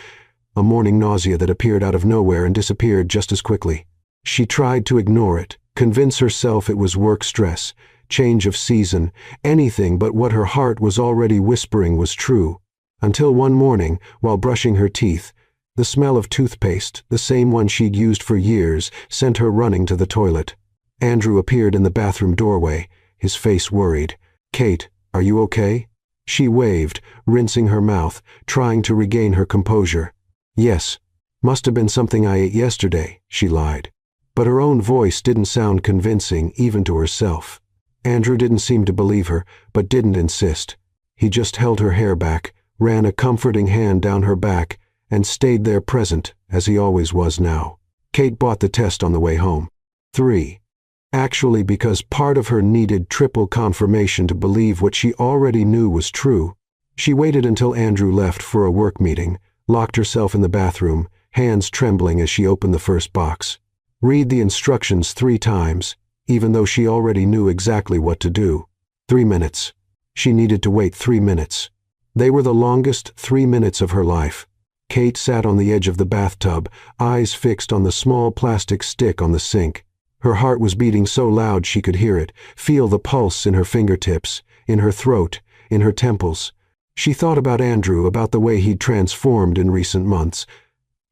a morning nausea that appeared out of nowhere and disappeared just as quickly. She tried to ignore it, convince herself it was work stress, change of season, anything but what her heart was already whispering was true, until one morning, while brushing her teeth, the smell of toothpaste, the same one she'd used for years, sent her running to the toilet. Andrew appeared in the bathroom doorway, his face worried. "Kate, are you okay?" She waved, rinsing her mouth, trying to regain her composure. "Yes, must have been something I ate yesterday," she lied. But her own voice didn't sound convincing even to herself. Andrew didn't seem to believe her, but didn't insist. He just held her hair back, ran a comforting hand down her back, and stayed there present, as he always was now. Kate bought the test on the way home. 3. Actually, because part of her needed triple confirmation to believe what she already knew was true. She waited until Andrew left for a work meeting, locked herself in the bathroom, hands trembling as she opened the first box. Read the instructions 3 times, even though she already knew exactly what to do. 3 minutes. She needed to wait 3 minutes. They were the longest 3 minutes of her life. Kate sat on the edge of the bathtub, eyes fixed on the small plastic stick on the sink. Her heart was beating so loud she could hear it, feel the pulse in her fingertips, in her throat, in her temples. She thought about Andrew, about the way he'd transformed in recent months,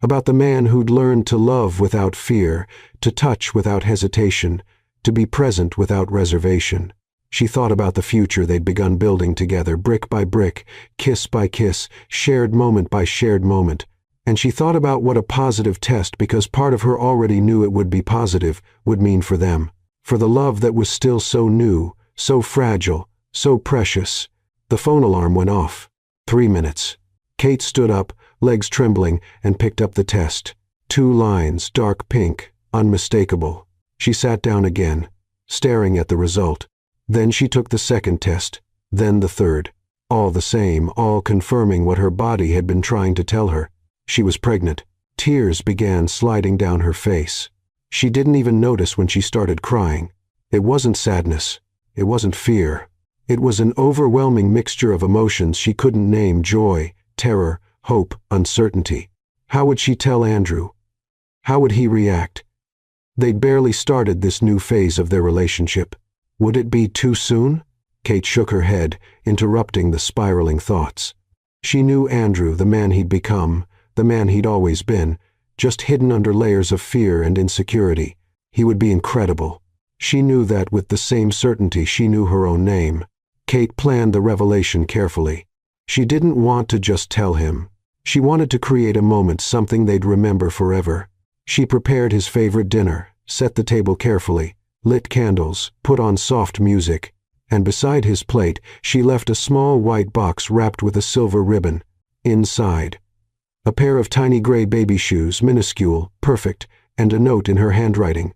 about the man who'd learned to love without fear, to touch without hesitation, to be present without reservation. She thought about the future they'd begun building together, brick by brick, kiss by kiss, shared moment by shared moment. And she thought about what a positive test, because part of her already knew it would be positive, would mean for them. For the love that was still so new, so fragile, so precious. The phone alarm went off. 3 minutes. Kate stood up, legs trembling, and picked up the test. 2 lines, dark pink, unmistakable. She sat down again, staring at the result. Then she took the second test, then the third. All the same, all confirming what her body had been trying to tell her. She was pregnant. Tears began sliding down her face. She didn't even notice when she started crying. It wasn't sadness. It wasn't fear. It was an overwhelming mixture of emotions she couldn't name: joy, terror, hope, uncertainty. How would she tell Andrew? How would he react? They'd barely started this new phase of their relationship. Would it be too soon? Kate shook her head, interrupting the spiraling thoughts. She knew Andrew, the man he'd become, the man he'd always been, just hidden under layers of fear and insecurity. He would be incredible. She knew that with the same certainty she knew her own name. Kate planned the revelation carefully. She didn't want to just tell him. She wanted to create a moment, something they'd remember forever. She prepared his favorite dinner, set the table carefully, lit candles, put on soft music, and beside his plate she left a small white box wrapped with a silver ribbon. Inside, a pair of tiny gray baby shoes, minuscule, perfect, and a note in her handwriting.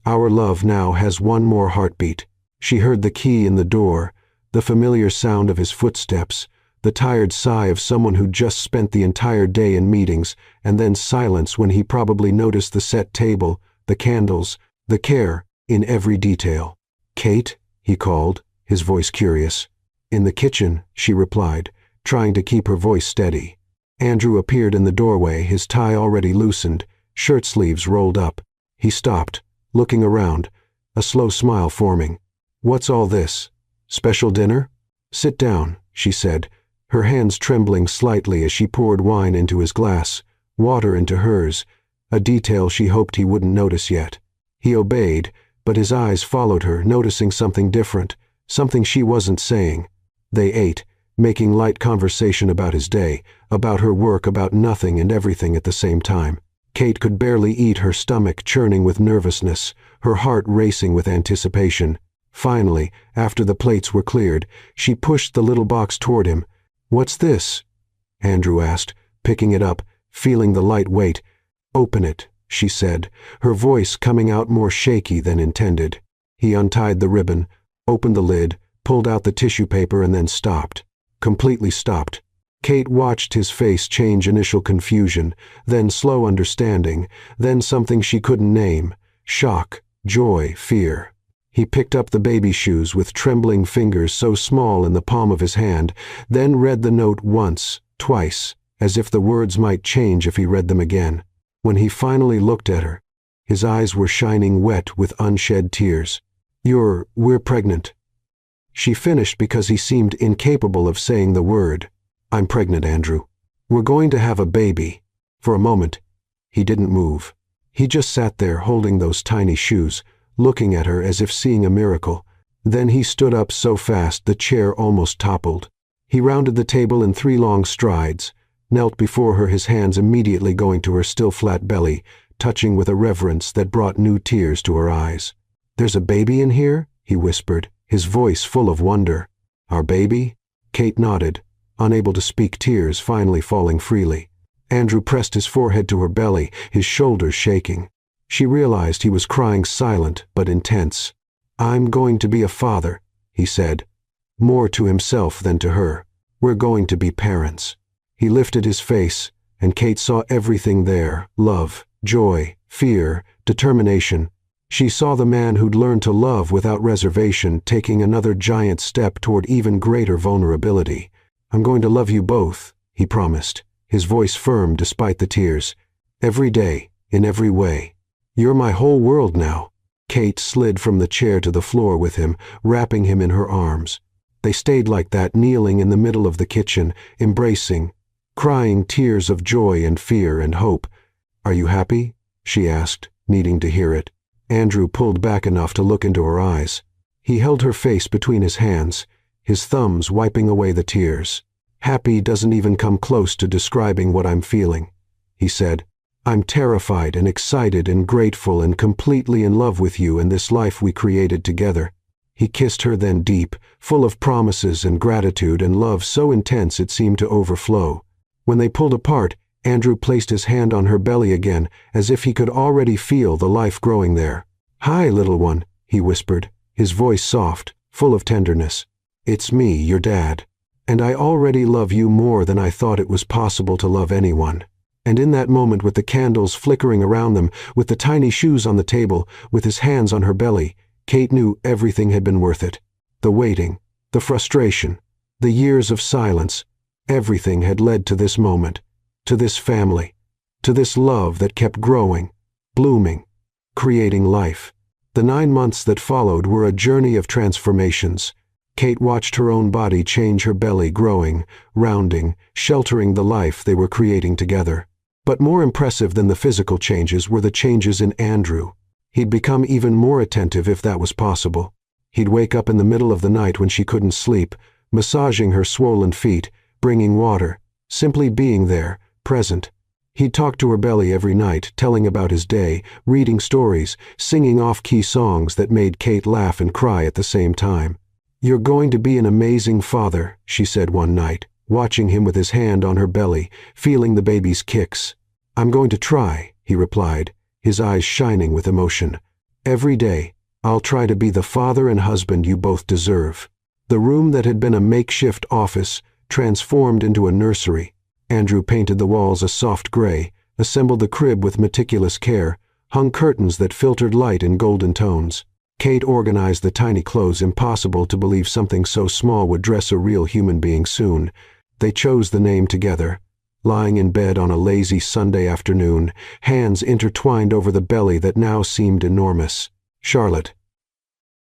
"Our love now has one more heartbeat." She heard the key in the door, the familiar sound of his footsteps, the tired sigh of someone who'd just spent the entire day in meetings, and then silence when he probably noticed the set table, the candles, the care in every detail. "Kate?" he called, his voice curious. "In the kitchen," she replied, trying to keep her voice steady. Andrew appeared in the doorway, his tie already loosened, shirt sleeves rolled up. He stopped, looking around, a slow smile forming. "What's all this? Special dinner?" "Sit down," she said, her hands trembling slightly as she poured wine into his glass, water into hers, a detail she hoped he wouldn't notice yet. He obeyed, but his eyes followed her, noticing something different, something she wasn't saying. They ate, making light conversation about his day, about her work, about nothing and everything at the same time. Kate could barely eat, her stomach churning with nervousness, her heart racing with anticipation. Finally, after the plates were cleared, she pushed the little box toward him. "What's this?" Andrew asked, picking it up, feeling the light weight. "Open it," she said, her voice coming out more shaky than intended. He untied the ribbon, opened the lid, pulled out the tissue paper, and then stopped. Completely stopped. Kate watched his face change: initial confusion, then slow understanding, then something she couldn't name: shock, joy, fear. He picked up the baby shoes with trembling fingers so small in the palm of his hand, then read the note once, twice, as if the words might change if he read them again. When he finally looked at her, his eyes were shining wet with unshed tears. We're pregnant." She finished because he seemed incapable of saying the word. "I'm pregnant, Andrew. We're going to have a baby." For a moment, he didn't move. He just sat there holding those tiny shoes, looking at her as if seeing a miracle. Then he stood up so fast the chair almost toppled. He rounded the table in 3 long strides, knelt before her, his hands immediately going to her still flat belly, touching with a reverence that brought new tears to her eyes. "There's a baby in here?" he whispered, his voice full of wonder. "Our baby?" Kate nodded, unable to speak, tears finally falling freely. Andrew pressed his forehead to her belly, his shoulders shaking. She realized he was crying, silent but intense. "I'm going to be a father," he said, more to himself than to her. "We're going to be parents." He lifted his face, and Kate saw everything there: love, joy, fear, determination. She saw the man who'd learned to love without reservation, taking another giant step toward even greater vulnerability. "I'm going to love you both," he promised, his voice firm despite the tears. "Every day, in every way. You're my whole world now." Kate slid from the chair to the floor with him, wrapping him in her arms. They stayed like that, kneeling in the middle of the kitchen, embracing, crying tears of joy and fear and hope. "Are you happy?" she asked, needing to hear it. Andrew pulled back enough to look into her eyes. He held her face between his hands, his thumbs wiping away the tears. "Happy doesn't even come close to describing what I'm feeling," he said. "I'm terrified and excited and grateful and completely in love with you and this life we created together." He kissed her then, deep, full of promises and gratitude and love so intense it seemed to overflow. When they pulled apart, Andrew placed his hand on her belly again, as if he could already feel the life growing there. "Hi, little one," he whispered, his voice soft, full of tenderness. "It's me, your dad. And I already love you more than I thought it was possible to love anyone." And in that moment, with the candles flickering around them, with the tiny shoes on the table, with his hands on her belly, Kate knew everything had been worth it. The waiting, the frustration, the years of silence, everything had led to this moment, to this family, to this love that kept growing, blooming, creating life. The 9 months that followed were a journey of transformations. Kate watched her own body change, her belly growing, rounding, sheltering the life they were creating together. But more impressive than the physical changes were the changes in Andrew. He'd become even more attentive, if that was possible. He'd wake up in the middle of the night when she couldn't sleep, massaging her swollen feet, bringing water, simply being there, present. He'd talk to her belly every night, telling about his day, reading stories, singing off-key songs that made Kate laugh and cry at the same time. "You're going to be an amazing father," she said one night, watching him with his hand on her belly, feeling the baby's kicks. "I'm going to try," he replied, his eyes shining with emotion. "Every day, I'll try to be the father and husband you both deserve." The room that had been a makeshift office transformed into a nursery. Andrew painted the walls a soft gray, assembled the crib with meticulous care, hung curtains that filtered light in golden tones. Kate organized the tiny clothes. Impossible to believe something so small would dress a real human being soon. They chose the name together, lying in bed on a lazy Sunday afternoon, hands intertwined over the belly that now seemed enormous. "Charlotte,"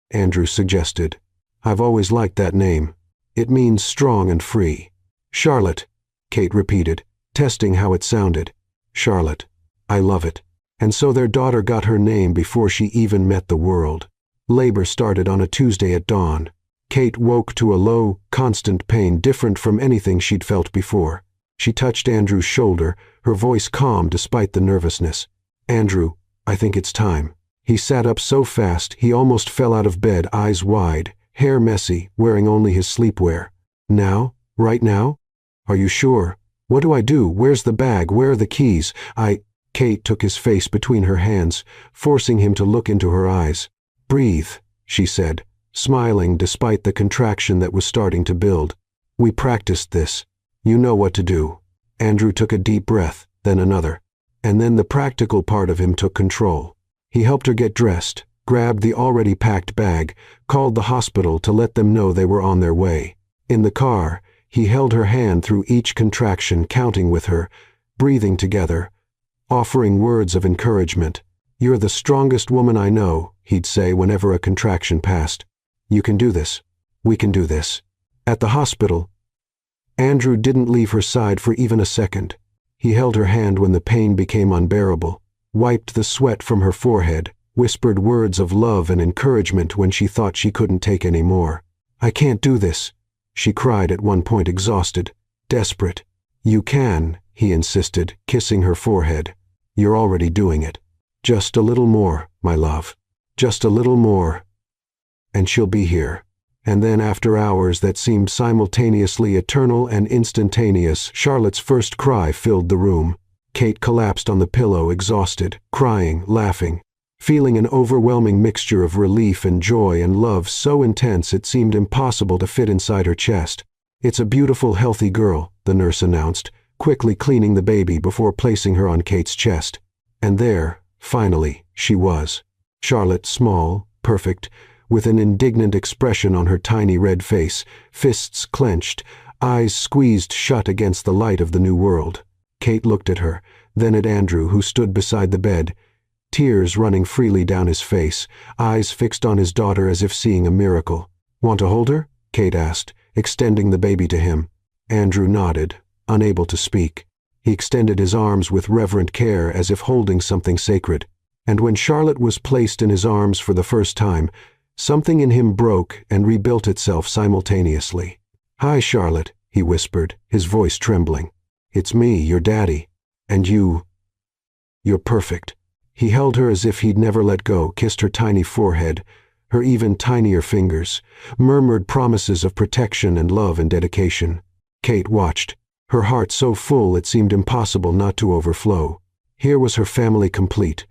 Andrew suggested. "I've always liked that name. It means strong and free." "Charlotte," Kate repeated, testing how it sounded. "Charlotte. I love it." And so their daughter got her name before she even met the world. Labor started on a Tuesday at dawn. Kate woke to a low, constant pain different from anything she'd felt before. She touched Andrew's shoulder, her voice calm despite the nervousness. "Andrew, I think it's time." He sat up so fast he almost fell out of bed, eyes wide, hair messy, wearing only his sleepwear. "Now? Right now? Are you sure? What do I do? Where's the bag? Where are the keys? Kate took his face between her hands, forcing him to look into her eyes. "Breathe," she said, smiling despite the contraction that was starting to build. "We practiced this. You know what to do." Andrew took a deep breath, then another. And then the practical part of him took control. He helped her get dressed, grabbed the already packed bag, called the hospital to let them know they were on their way. In the car, he held her hand through each contraction, counting with her, breathing together, offering words of encouragement. "You're the strongest woman I know," he'd say whenever a contraction passed. "You can do this. We can do this." At the hospital, Andrew didn't leave her side for even a second. He held her hand when the pain became unbearable, wiped the sweat from her forehead, whispered words of love and encouragement when she thought she couldn't take any more. "I can't do this," she cried at one point, exhausted, desperate. "You can," he insisted, kissing her forehead. "You're already doing it. Just a little more, my love. Just a little more. And she'll be here." And then after hours that seemed simultaneously eternal and instantaneous, Charlotte's first cry filled the room. Kate collapsed on the pillow, exhausted, crying, laughing, feeling an overwhelming mixture of relief and joy and love so intense it seemed impossible to fit inside her chest. "It's a beautiful, healthy girl," the nurse announced, quickly cleaning the baby before placing her on Kate's chest. And there, finally, she was. Charlotte, small, perfect, with an indignant expression on her tiny red face, fists clenched, eyes squeezed shut against the light of the new world. Kate looked at her, then at Andrew, who stood beside the bed, tears running freely down his face, eyes fixed on his daughter as if seeing a miracle. "Want to hold her?" Kate asked, extending the baby to him. Andrew nodded, unable to speak. He extended his arms with reverent care as if holding something sacred. And when Charlotte was placed in his arms for the first time, something in him broke and rebuilt itself simultaneously. "Hi, Charlotte," he whispered, his voice trembling. "It's me, your daddy. And you're perfect." He held her as if he'd never let go, kissed her tiny forehead, her even tinier fingers, murmured promises of protection and love and dedication. Kate watched, her heart so full it seemed impossible not to overflow. Here was her family complete,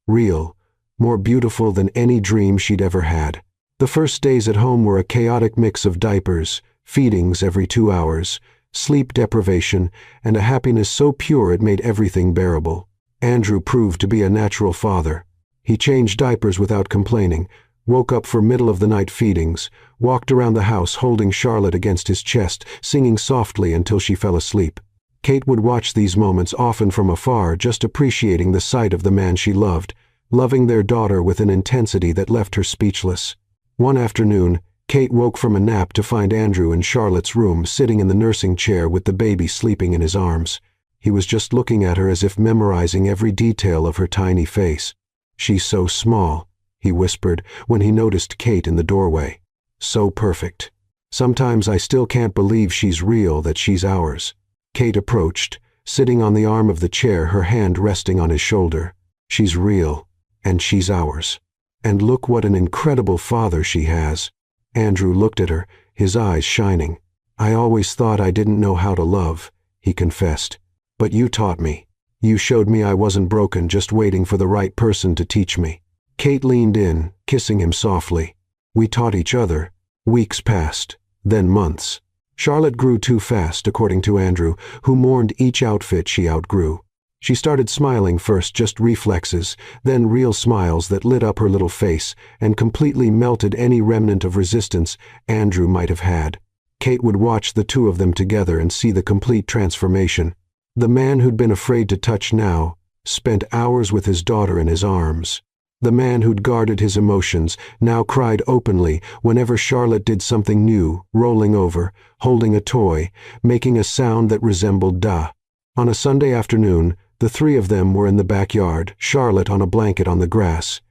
real, more beautiful than any dream she'd ever had. The first days at home were a chaotic mix of diapers, feedings every 2 hours, sleep deprivation, and a happiness so pure it made everything bearable. Andrew proved to be a natural father. He changed diapers without complaining, woke up for middle-of-the-night feedings, walked around the house holding Charlotte against his chest, singing softly until she fell asleep. Kate would watch these moments often from afar, just appreciating the sight of the man she loved, loving their daughter with an intensity that left her speechless. One afternoon, Kate woke from a nap to find Andrew in Charlotte's room, sitting in the nursing chair with the baby sleeping in his arms. He was just looking at her as if memorizing every detail of her tiny face. "She's so small," he whispered when he noticed Kate in the doorway. "So perfect. Sometimes I still can't believe she's real, that she's ours." Kate approached, sitting on the arm of the chair, her hand resting on his shoulder. "She's real, and she's ours. And look what an incredible father she has." Andrew looked at her, his eyes shining. "I always thought I didn't know how to love," he confessed. "But you taught me. You showed me I wasn't broken, just waiting for the right person to teach me." Kate leaned in, kissing him softly. "We taught each other." Weeks passed, then months. Charlotte grew too fast, according to Andrew, who mourned each outfit she outgrew. She started smiling first, just reflexes, then real smiles that lit up her little face and completely melted any remnant of resistance Andrew might have had. Kate would watch the two of them together and see the complete transformation. The man who'd been afraid to touch now spent hours with his daughter in his arms. The man who'd guarded his emotions now cried openly whenever Charlotte did something new, rolling over, holding a toy, making a sound that resembled "da." On a Sunday afternoon, The three of them were in the backyard, Charlotte on a blanket on the grass,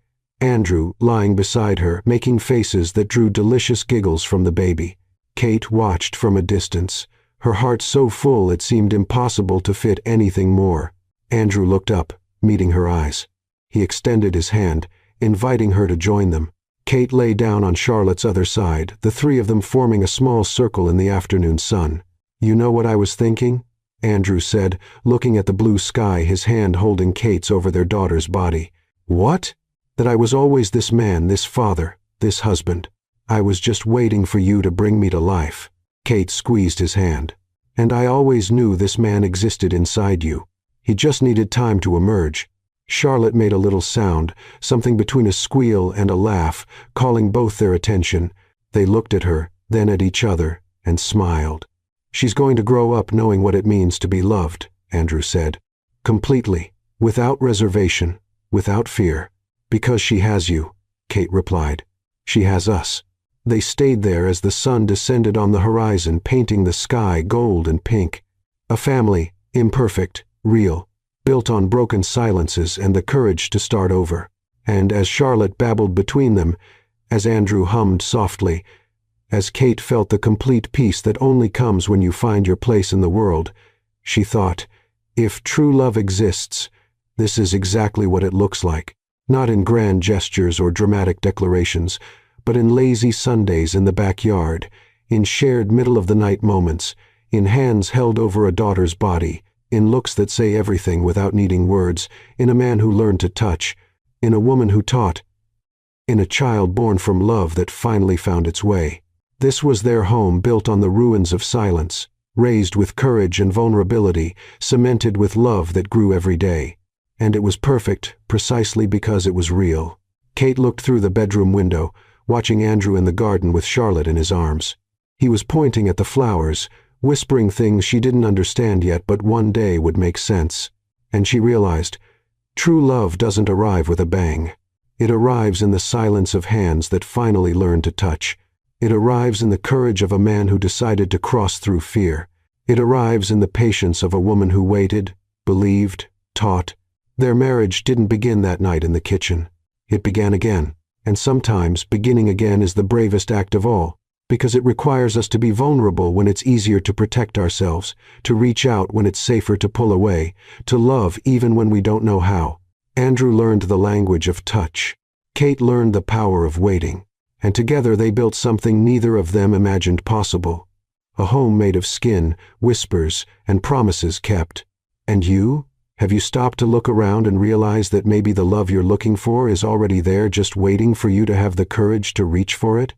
Andrew lying beside her, making faces that drew delicious giggles from the baby. Kate watched from a distance, her heart so full it seemed impossible to fit anything more. Andrew looked up, meeting her eyes. He extended his hand, inviting her to join them. Kate lay down on Charlotte's other side, the three of them forming a small circle in the afternoon sun. "You know what I was thinking?" Andrew said, looking at the blue sky, his hand holding Kate's over their daughter's body. "What?" "That I was always this man, this father, this husband. I was just waiting for you to bring me to life." Kate squeezed his hand. "And I always knew this man existed inside you. He just needed time to emerge." Charlotte made a little sound, something between a squeal and a laugh, calling both their attention. They looked at her, then at each other, and smiled. "She's going to grow up knowing what it means to be loved," Andrew said. "Completely, without reservation, without fear. Because she has you," Kate replied. "She has us." They stayed there as the sun descended on the horizon, painting the sky gold and pink. A family, imperfect, real, built on broken silences and the courage to start over. And as Charlotte babbled between them, as Andrew hummed softly, as Kate felt the complete peace that only comes when you find your place in the world, she thought, if true love exists, this is exactly what it looks like. Not in grand gestures or dramatic declarations, but in lazy Sundays in the backyard, in shared middle-of-the-night moments, in hands held over a daughter's body, in looks that say everything without needing words, in a man who learned to touch, in a woman who taught, in a child born from love that finally found its way. This was their home, built on the ruins of silence, raised with courage and vulnerability, cemented with love that grew every day. And it was perfect precisely because it was real. Kate looked through the bedroom window, watching Andrew in the garden with Charlotte in his arms. He was pointing at the flowers, whispering things she didn't understand yet but one day would make sense. And she realized, true love doesn't arrive with a bang. It arrives in the silence of hands that finally learn to touch. It arrives in the courage of a man who decided to cross through fear. It arrives in the patience of a woman who waited, believed, taught. Their marriage didn't begin that night in the kitchen. It began again, and sometimes beginning again is the bravest act of all, because it requires us to be vulnerable when it's easier to protect ourselves, to reach out when it's safer to pull away, to love even when we don't know how. Andrew learned the language of touch. Kate learned the power of waiting, and together they built something neither of them imagined possible. A home made of skin, whispers, and promises kept. And you? Have you stopped to look around and realize that maybe the love you're looking for is already there, just waiting for you to have the courage to reach for it?